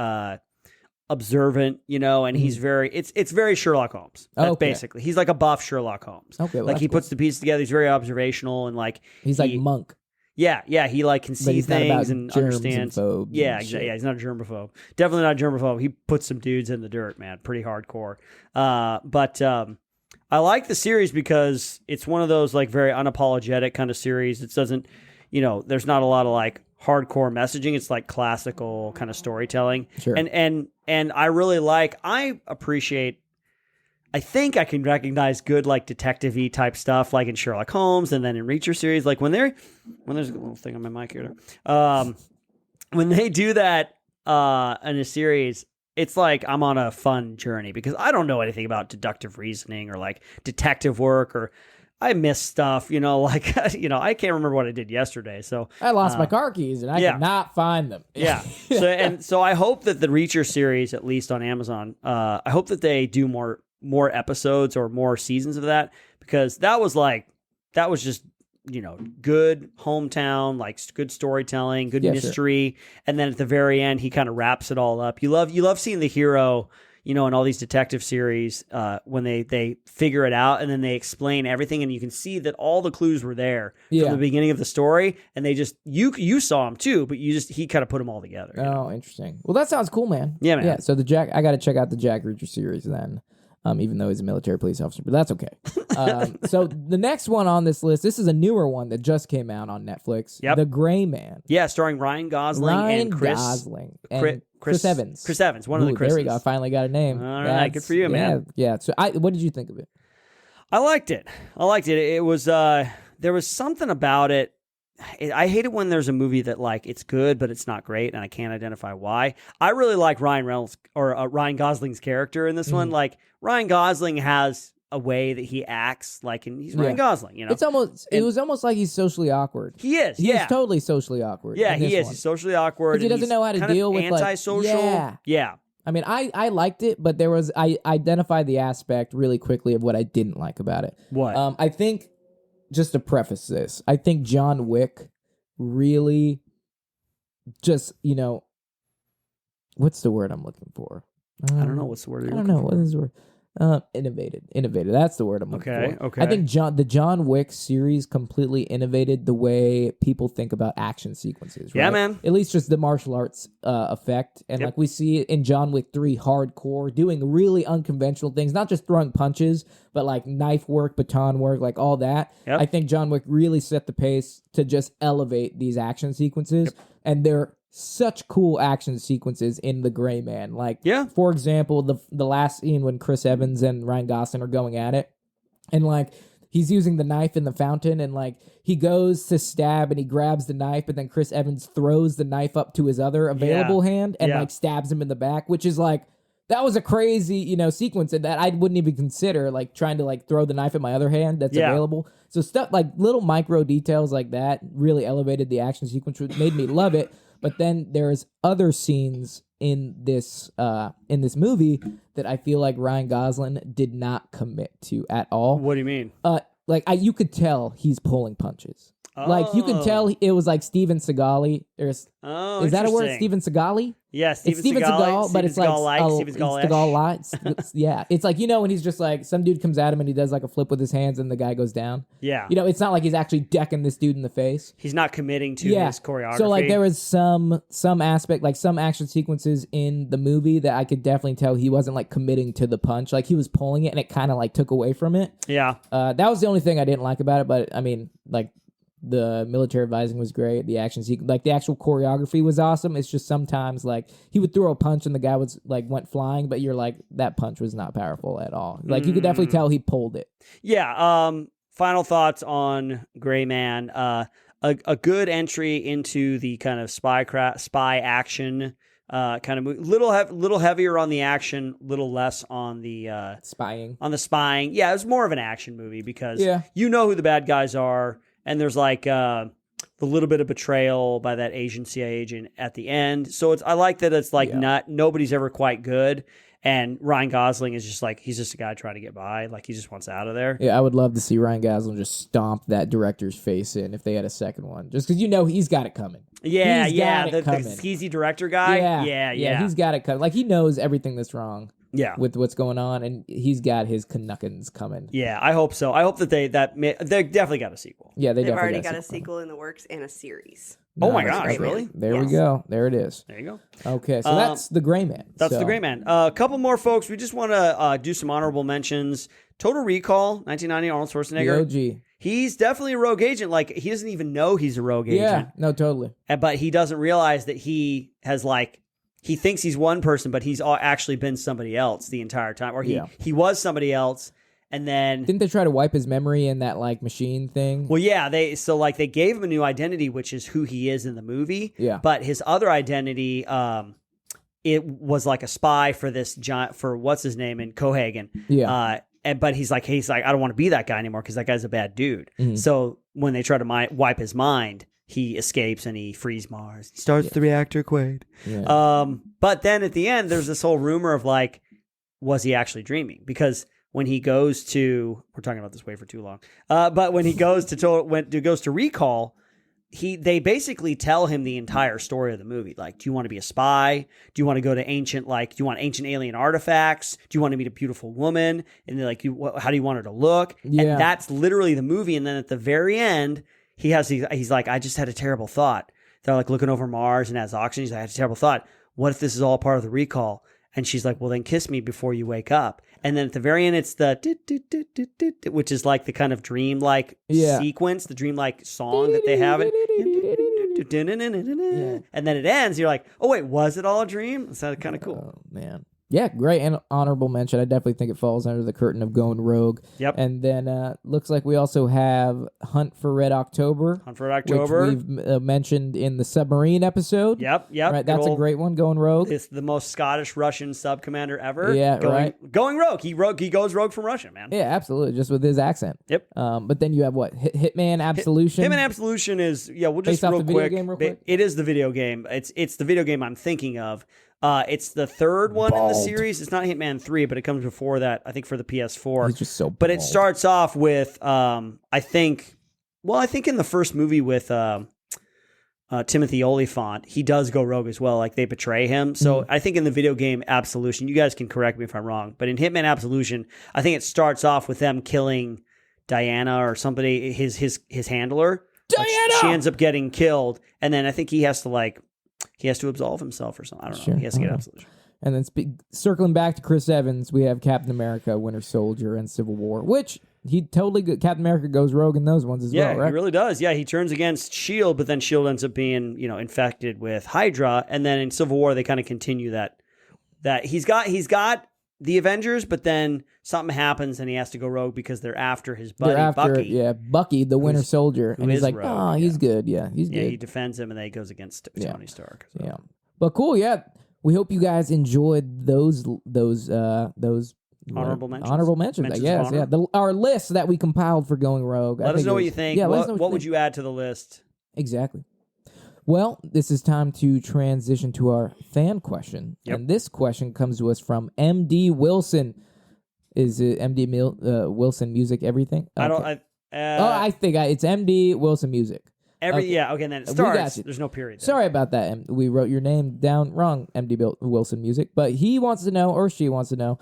observant, you know, and he's very it's very Sherlock Holmes. That's basically he's like a buff Sherlock Holmes. Okay, well, like he puts the pieces together. He's very observational and like he's like Monk. Yeah, he like can see things and understands. Yeah, exactly. Yeah, he's not a germaphobe. Definitely not a germaphobe. He puts some dudes in the dirt, man. Pretty hardcore. But I like the series because it's one of those like very unapologetic kind of series. It doesn't, you know, there's not a lot of like hardcore messaging. It's like classical kind of storytelling. Sure. And I really I appreciate. I think I can recognize good like detective-y type stuff like in Sherlock Holmes and then in Reacher series. Like when there's a little thing on my mic here. When they do that in a series, it's like I'm on a fun journey because I don't know anything about deductive reasoning or like detective work or I miss stuff, you know, like, you know, I can't remember what I did yesterday. So I lost my car keys and I could not find them. Yeah. So I hope that the Reacher series, at least on Amazon, I hope that they do more episodes or more seasons of that because that was just, you know, good hometown, like good storytelling, good mystery. Sure. And then at the very end, he kind of wraps it all up. You love seeing the hero, you know, in all these detective series, when they figure it out and then they explain everything and you can see that all the clues were there from the beginning of the story and they just, you saw them too, but he kind of put them all together. Oh, interesting. Well, that sounds cool, man. Yeah, man. Yeah. So I got to check out the Jack Reacher series then. even though he's a military police officer, but that's okay. So the next one on this list, this is a newer one that just came out on Netflix. Yep. The Gray Man. Yeah, starring Ryan Gosling and Chris Evans. Chris Evans, one of the Chris's. There we go. I finally got a name. All right, good for you, man. Yeah. So what did you think of it? I liked it. It was there was something about it. I hate it when there's a movie that like it's good but it's not great and I can't identify why. I really like Ryan Gosling's character in this one. Like Ryan Gosling has a way that he acts like, and he's Ryan Gosling. You know, it was almost like he's socially awkward. He is. He's totally socially awkward. Yeah, he is. He's socially awkward. He doesn't know how to deal with antisocial. Yeah. I mean, I liked it, but I identified the aspect really quickly of what I didn't like about it. What? I think, just to preface this, I think John Wick really just, what's the word I'm looking for? I don't know what's the word. I don't know. What is the word? Innovated. That's the word I'm looking for. Okay. I think the John Wick series completely innovated the way people think about action sequences. Right? Yeah, man. At least just the martial arts effect, and like we see it in John Wick 3, hardcore, doing really unconventional things, not just throwing punches, but like knife work, baton work, like all that. Yep. I think John Wick really set the pace to just elevate these action sequences, and they're such cool action sequences in The Gray Man. Like, for example, the last scene when Chris Evans and Ryan Gosling are going at it, and like he's using the knife in the fountain, and like he goes to stab and he grabs the knife, but then Chris Evans throws the knife up to his other available hand and like stabs him in the back, which is like, that was a crazy, sequence that I wouldn't even consider, like trying to like throw the knife in my other hand that's available. So stuff like little micro details like that really elevated the action sequence, which made me love it. But then there's other scenes in this movie that I feel like Ryan Gosling did not commit to at all. What do you mean? You could tell he's pulling punches. Like you can tell it was like Steven Seagal. Is that a word? Steven Seagal? Yeah, Steven Seagal, but it's like Steven Seagal-ish. Yeah, it's like when he's just like some dude comes at him and he does like a flip with his hands and the guy goes down. Yeah, it's not like he's actually decking this dude in the face. He's not committing to his choreography. So like there was some aspect, like some action sequences in the movie that I could definitely tell he wasn't like committing to the punch. Like he was pulling it and it kind of like took away from it. Yeah, that was the only thing I didn't like about it. But I mean, like, the military advising was great. The action sequence, like the actual choreography was awesome. It's just sometimes like he would throw a punch and the guy was like went flying, but you're like, that punch was not powerful at all. Like you could definitely tell he pulled it. Yeah. Final thoughts on Gray Man. A good entry into the kind of spy action kind of movie. Little heavier on the action, little less on the spying. On the spying. Yeah, it was more of an action movie because you know who the bad guys are. And there's like the little bit of betrayal by that Asian CIA agent at the end. So I like that it's like nobody's ever quite good. And Ryan Gosling is just like, he's just a guy trying to get by. Like he just wants out of there. Yeah, I would love to see Ryan Gosling just stomp that director's face in if they had a second one. Just because he's got it coming. Yeah, the skeezy director guy. Yeah, he's got it coming. Like he knows everything that's wrong. Yeah, with what's going on, and he's got his Canuckins coming. Yeah, I hope so. I hope that they definitely got a sequel. Yeah, they've already got a sequel in the works and a series. Oh my gosh, really? There we go. There it is. There you go. Okay, so that's The Gray Man. That's The Gray Man. A couple more folks. We just want to do some honorable mentions. Total Recall, 1990, Arnold Schwarzenegger. The OG. He's definitely a rogue agent. Like, he doesn't even know he's a rogue agent. Yeah, no, totally. But he doesn't realize that he has like, he thinks he's one person, but he's actually been somebody else the entire time. Or he was somebody else, and then... Didn't they try to wipe his memory in that, like, machine thing? Well, yeah. They gave him a new identity, which is who he is in the movie. Yeah. But his other identity, it was like a spy for for what's his name in Cohagen. Yeah. But he's like, I don't want to be that guy anymore because that guy's a bad dude. Mm-hmm. So when they try to wipe his mind, he escapes and he frees Mars. He starts the reactor Quaid. Yeah. But then at the end, there's this whole rumor of like, was he actually dreaming? Because when he goes to, we're talking about this way for too long. But when he goes to Recall, they basically tell him the entire story of the movie. Like, do you want to be a spy? Do you want to go to do you want ancient alien artifacts? Do you want to meet a beautiful woman? And they're like, how do you want her to look? Yeah. And that's literally the movie. And then at the very end, he's like, I just had a terrible thought. They're like looking over Mars and has oxygen. He's like, I had a terrible thought. What if this is all part of the recall? And she's like, well, then kiss me before you wake up. And then at the very end, it's the which is like the kind of dreamlike sequence, the dreamlike song that they have it. And then it ends. You're like, oh, wait, was it all a dream? It's kind of cool. Oh, man. Yeah, great and honorable mention. I definitely think it falls under the curtain of going rogue. Yep. And then looks like we also have Hunt for Red October. Hunt for Red October. Which we've mentioned in the submarine episode. Yep. Right, that's a great one, going rogue. It's the most Scottish Russian sub commander ever. Yeah, Going rogue. He goes rogue from Russia, man. Yeah, absolutely, just with his accent. Yep. But then you have what? Hitman Absolution. Hitman Absolution is, we'll just Based off real the quick. video game real quick? It is the video game. It's the video game I'm thinking of. It's the third one in the series. It's not Hitman 3, but it comes before that, I think, for the PS4. He's just so But it bald. starts off with, I think in the first movie with Timothy Olyphant, he does go rogue as well. Like, they betray him. So I think in the video game Absolution, you guys can correct me if I'm wrong, but in Hitman Absolution, I think it starts off with them killing Diana or somebody, his handler. Diana! Like, she ends up getting killed, and then I think he has to absolve himself or something. I don't know. He has to get absolution. And then circling back to Chris Evans, we have Captain America, Winter Soldier, and Civil War, which Captain America goes rogue in those ones as well, right? Yeah, he really does. Yeah, he turns against S.H.I.E.L.D., but then S.H.I.E.L.D. ends up being, infected with Hydra, and then in Civil War, they kind of continue that he's got the Avengers, but then something happens and he has to go rogue because they're after his buddy, Bucky. Yeah, Bucky, the Winter Soldier. And he's like, rogue, he's good. Yeah, he's good. Yeah, he defends him and then he goes against Tony Stark. So. Yeah. But cool, yeah. We hope you guys enjoyed those honorable mentions. Honorable mentions, I guess. Yeah, our list that we compiled for going rogue. Let us know what you think. Yeah, what would you add to the list? Exactly. Well, this is time to transition to our fan question. Yep. And this question comes to us from MD Wilson. Is it MD Wilson Music Everything? Okay. I think it's MD Wilson Music. Okay, and then it starts. There's no period there. Sorry about that. We wrote your name down wrong, MD Wilson Music. But he wants to know, or she wants to know,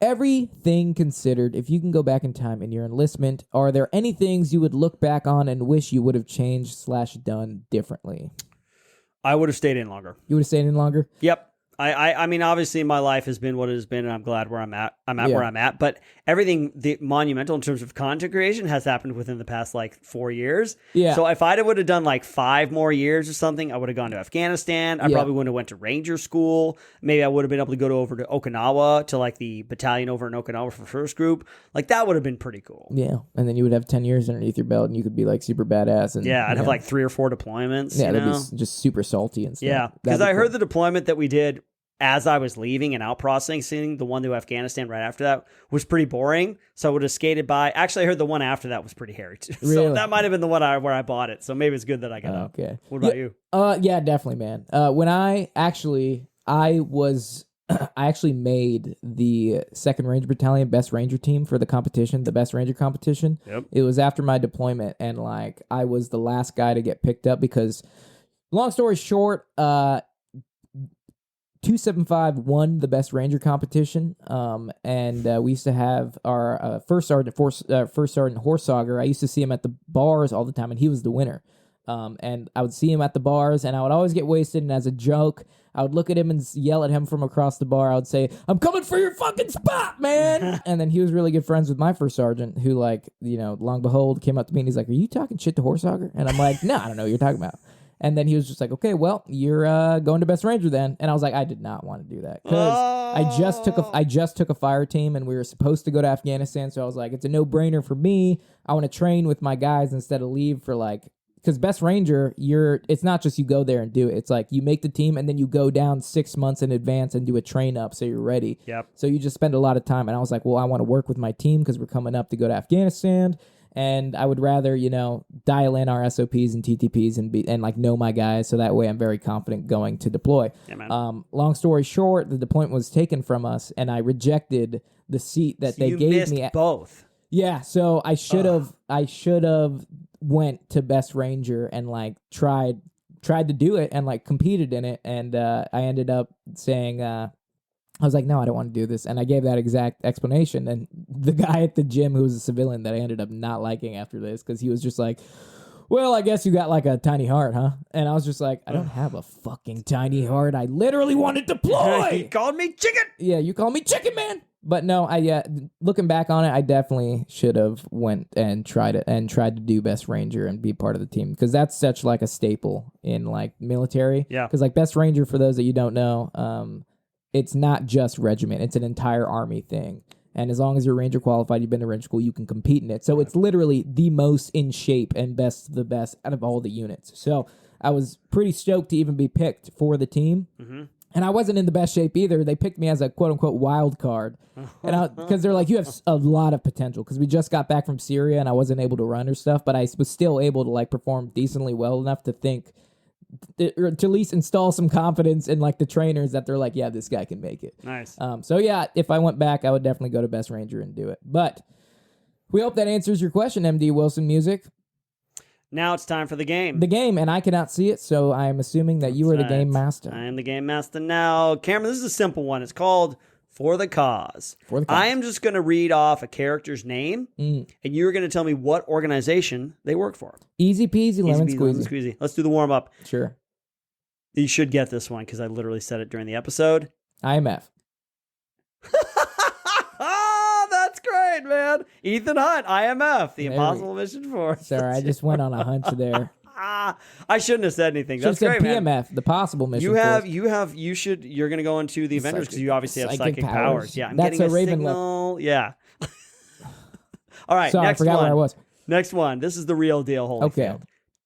everything considered, if you can go back in time in your enlistment, are there any things you would look back on and wish you would have changed / done differently? I would have stayed in longer. You would have stayed in longer? Yep. I mean, obviously my life has been what it has been, and I'm glad where I'm at. Where I'm at, but everything monumental in terms of content creation has happened within the past 4 years. Yeah. So if I would have done 5 more years or something, I would have gone to Afghanistan. I probably wouldn't have went to Ranger School. Maybe I would have been able to go over to Okinawa to the battalion over in Okinawa for first group. That would have been pretty cool. Yeah, and then you would have 10 years underneath your belt, and you could be super badass. And I'd have 3 or 4 deployments. Yeah, that'd be just super salty and stuff. Yeah, because I heard the deployment that we did as I was leaving and out processing, the one to Afghanistan right after that was pretty boring. So I would have skated by. Actually, I heard the one after that was pretty hairy too. Really? So that might have been the one where I bought it. So maybe it's good that I got it. Okay. What about you? Yeah, definitely, man. When I actually made the 2nd Ranger Battalion Best Ranger team for the competition, the Best Ranger competition. Yep. It was after my deployment, and I was the last guy to get picked up because, long story short, 275 won the Best Ranger competition, and we used to have our first sergeant Horsauger. I used to see him at the bars all the time, and he was the winner. And I would see him at the bars, and I would always get wasted, and as a joke, I would look at him and yell at him from across the bar. I would say, "I'm coming for your fucking spot, man!" And then he was really good friends with my first sergeant, who, long and behold, came up to me, and he's like, "Are you talking shit to Horsauger?" And I'm like, "No, I don't know what you're talking about." And then he was just like, "Okay, well, you're going to Best Ranger then." And I was like, I did not want to do that because I just took a fire team, and we were supposed to go to Afghanistan. So I was like, it's a no-brainer for me. I want to train with my guys instead of leave for because Best Ranger, it's not just you go there and do it. It's you make the team and then you go down 6 months in advance and do a train up so you're ready. Yep. So you just spend a lot of time. And I was like, well, I want to work with my team because we're coming up to go to Afghanistan. And I would rather, dial in our SOPs and TTPs and know my guys, so that way I'm very confident going to deploy. Yeah, man. Long story short, the deployment was taken from us, and I rejected the seat that they gave me. Both. Yeah, so I should have went to Best Ranger and tried to do it and competed in it, and I ended up saying. I was like, no, I don't want to do this. And I gave that exact explanation. And the guy at the gym who was a civilian that I ended up not liking after this, because he was just like, well, I guess you got like a tiny heart, huh? And I was just like, I don't have a fucking tiny heart. I literally want to He deploy. called me chicken. Yeah, you call me chicken man. But no, looking back on it, I definitely should have went and tried to do Best Ranger and be part of the team, because that's such like a staple in like military. Yeah. Because like Best Ranger, for those that you don't know, it's not just regiment; it's an entire army thing. And as long as you're Ranger qualified, you've been to Ranger school, you can compete in it. So it's literally the most in shape and the best out of all the units. So I was pretty stoked to even be picked for the team. Mm-hmm. And I wasn't in the best shape either. They picked me as a quote-unquote wild card. And because they're like, you have a lot of potential. Because we just got back from Syria and I wasn't able to run or stuff. But I was still able to like perform decently well enough to think, or to at least install some confidence in like the trainers that they're like, yeah, this guy can make it. Nice. So yeah, if I went back, I would definitely go to Best Ranger and do it. But we hope that answers your question, MD Wilson Music. Now it's time for the game. The game, and I cannot see it, so I'm assuming that you are the game master. I am the game master now. Cameron, this is a simple one. It's called For the Cause. For the Cause. I am just going to read off a character's name, and you're going to tell me what organization they work for. Easy peasy, lemon squeezy. Let's do the warm-up. Sure. You should get this one because I literally said it during the episode. IMF. Oh, that's great, man. Ethan Hunt, IMF, the Impossible Mission Force. Sorry, I just went on a hunch there. I shouldn't have said anything. That's Should have great, said PMF, man. the Possible Mission You're Force. going to go into the Avengers because you obviously have psychic powers. powers. Yeah, I'm That's getting a Raven signal. Yeah. All right, Sorry, next I forgot one. where I was. Next one. This is the real deal, Holyfield. Okay.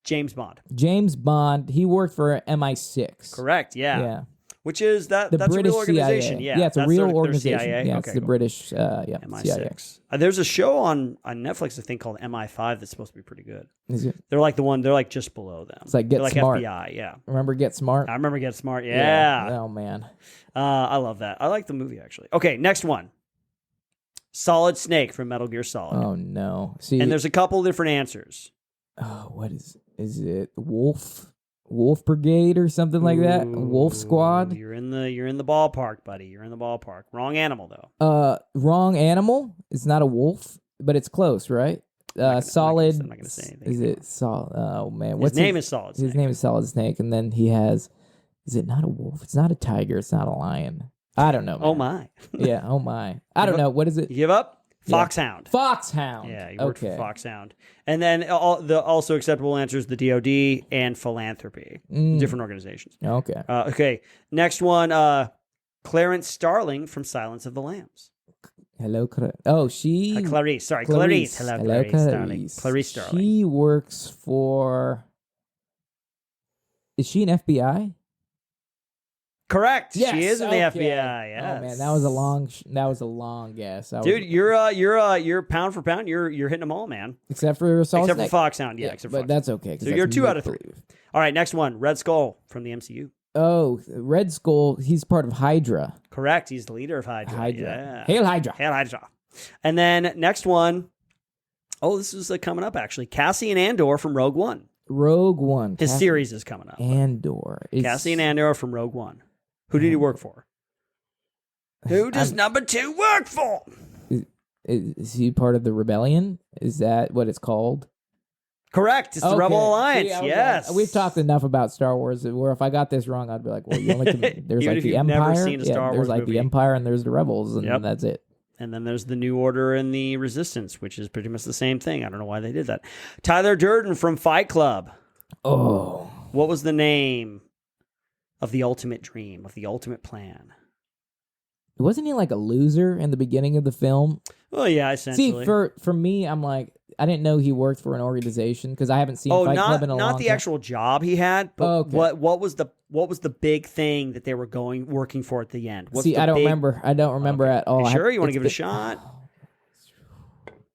James Bond. James Bond, he worked for MI6. Correct, yeah. Yeah. Which is that's The British a real organization. CIA. Yeah, it's a that's real their organization. CIA. Yeah, okay, it's the cool. British CIA. MI6. There's a show on Netflix, I think, called MI5 that's supposed to be pretty good. Is it? They're like just below them. It's like they're Get like Smart. FBI, yeah. Remember Get Smart? I remember Get Smart, yeah. Oh, man. I love that. I like the movie, actually. Okay, next one. Solid Snake from Metal Gear Solid. Oh, no. See, And there's a couple different answers. what is it? Wolf Brigade or something like that? Wolf Squad? You're in the ballpark, buddy. You're in the ballpark. Wrong animal, though. Wrong animal? It's not a wolf, but it's close, right? Solid. I'm not gonna say anything. Is it Solid? Oh, man. His name is Solid Snake. His name is Solid Snake, and then he has... Is it not a wolf? It's not a tiger. It's not a lion. I don't know, man. Oh, my. Yeah, oh, my. I don't know. What is it? You give up? Yeah. Foxhound. Foxhound. Yeah, you worked for Foxhound. And then the also acceptable answers, the DOD and Philanthropy. Different organizations. Okay. Okay, next one, Clarence Starling from Silence of the Lambs. Hello, Clarice. Clarice, sorry. Clarice. Hello, Clarice Starling. Clarice Starling. She works for... Is she an FBI? Correct. Yes, She is in the okay. FBI. Yes. Oh man, that was a long guess. Dude, you're pound for pound. You're hitting them all, man. Except for Solid Except Snake. for Foxhound, yeah. Except for but Foxhound. that's okay. 'cause So you're that's 2 out of 3. make-believe. All right, next one, Red Skull from the MCU. Oh, Red Skull. He's part of Hydra. Correct. He's the leader of Hydra. Yeah. Hail Hydra. Hail Hydra. And then next one. Oh, this is coming up actually. Cassian Andor from Rogue One. Rogue One. His series is coming up. Andor. Cassian Andor from Rogue One. Who did he work for? Who does number 2 work for? Is he part of the rebellion? Is that what it's called? Correct. It's the Rebel Alliance. See, yes. We've talked enough about Star Wars where if I got this wrong, I'd be like, well, you only can, there's Even like if the you've Empire. never seen a Star there's Wars like movie. the Empire and there's the Rebels, and that's it. And then there's the New Order and the Resistance, which is pretty much the same thing. I don't know why they did that. Tyler Durden from Fight Club. Oh. What was the name of the ultimate dream, of the ultimate plan? Wasn't he like a loser in the beginning of the film? Well, yeah, essentially. See, for me, I'm like, I didn't know he worked for an organization because I haven't seen Fight Club in a long time. Not the actual job he had, but okay. what was the big thing that they were working for at the end? I don't remember. I don't remember at all. You sure? You want to give it a shot?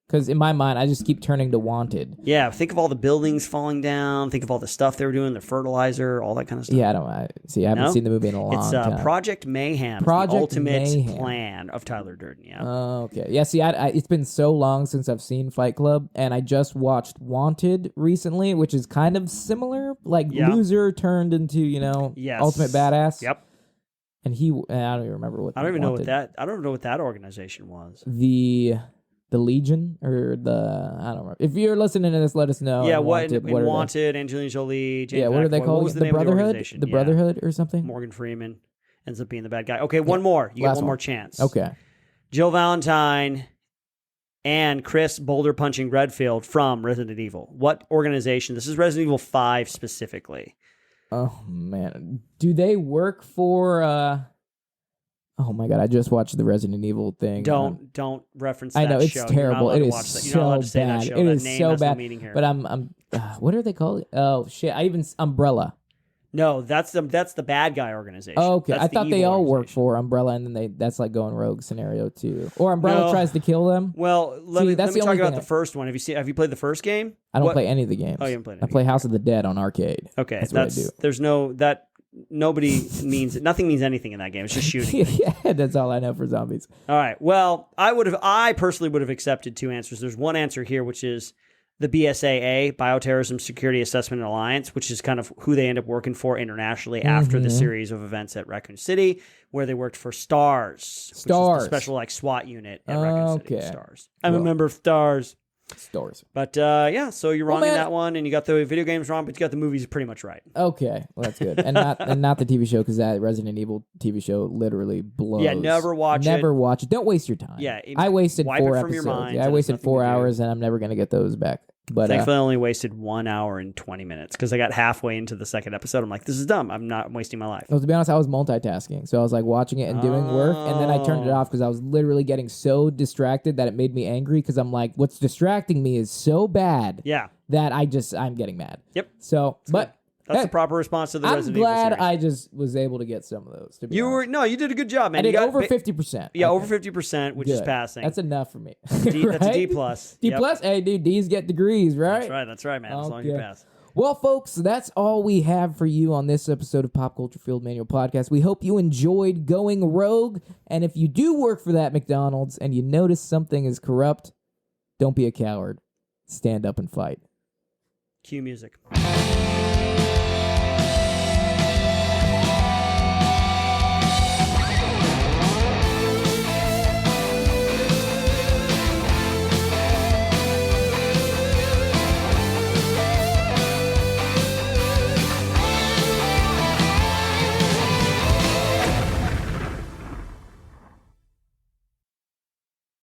Because in my mind, I just keep turning to Wanted. Yeah, think of all the buildings falling down. Think of all the stuff they were doing, the fertilizer, all that kind of stuff. Yeah, I haven't seen the movie in a long time. It's Project Mayhem, the ultimate plan of Tyler Durden. Yeah. Oh, okay. Yeah, see, it's been so long since I've seen Fight Club, and I just watched Wanted recently, which is kind of similar. Like, loser turned into, ultimate badass. Yep. And I don't even remember what I don't even know what that organization was. the Legion or the I don't remember. If you're listening to this, let us know. Yeah, and Wanted, Angelina Jolie, James what are they McAvoy. called? What was the the name Brotherhood, of the organization? the Brotherhood or something. Morgan Freeman ends up being the bad guy. Okay, one more. You Last get one one. more chance. Okay. Jill Valentine and Chris Boulder Punching Redfield from Resident Evil. What organization? This is Resident Evil 5 specifically. Oh man, do they work for? Oh my god, I just watched the Resident Evil thing. Don't reference that show. I know it's terrible. It is so so bad. It is so bad. But I'm. What are they called? Oh shit! Umbrella. No, that's the bad guy organization. Oh, okay, That's I the thought they evil all worked organization. for Umbrella, and then that's like going rogue scenario too. Or Umbrella No. tries to kill them. Well, let me that's the talk only about thing the first one. Have you played the first game? I don't What- play any of the games. Oh, you haven't played any I play House of the Dead on arcade. Okay, That's what I do. There's no that. Nothing means anything in that game. It's just shooting. Yeah, that's all I know for zombies. All right. Well, I personally would have accepted two answers. There's one answer here, which is the BSAA, Bioterrorism Security Assessment and Alliance, which is kind of who they end up working for internationally after the series of events at Raccoon City, where they worked for STARS. Which is the special SWAT unit at Raccoon City. STARS. I'm a member of STARS. Stores. But so you're wrong in that one, and you got the video games wrong, but you got the movies pretty much right. Okay, well that's good, and not the TV show because that Resident Evil TV show literally blows. Yeah, never watch it. Never watch it. Don't waste your time. Yeah, I wasted wipe 4 it from your episodes. mind, Yeah, I so wasted there's 4 nothing to do. hours, and I'm never gonna get those back. But Thankfully, I only wasted 1 hour and 20 minutes because I got halfway into the second episode. I'm like, this is dumb. I'm wasting my life. well, to be honest, I was multitasking, so I was like watching it and doing work, and then I turned it off because I was literally getting so distracted that it made me angry. Because I'm like, what's distracting me is so bad Yeah. that I'm getting mad. Yep. So, but. That's Hey, the proper response to the I'm Resident Evil glad series. I just was able to get some of those. To be honest. You did a good job, man. I did You got over 50%. Yeah, I over think. 50%, which is Good. passing. That's enough for me. That's a D Right? plus. D Yep. plus. Hey, dude, D's get degrees, right? That's right, man. As long as you Okay. pass. Well, folks, that's all we have for you on this episode of Pop Culture Field Manual Podcast. We hope you enjoyed going rogue, and if you do work for that McDonald's and you notice something is corrupt, don't be a coward. Stand up and fight. Cue music.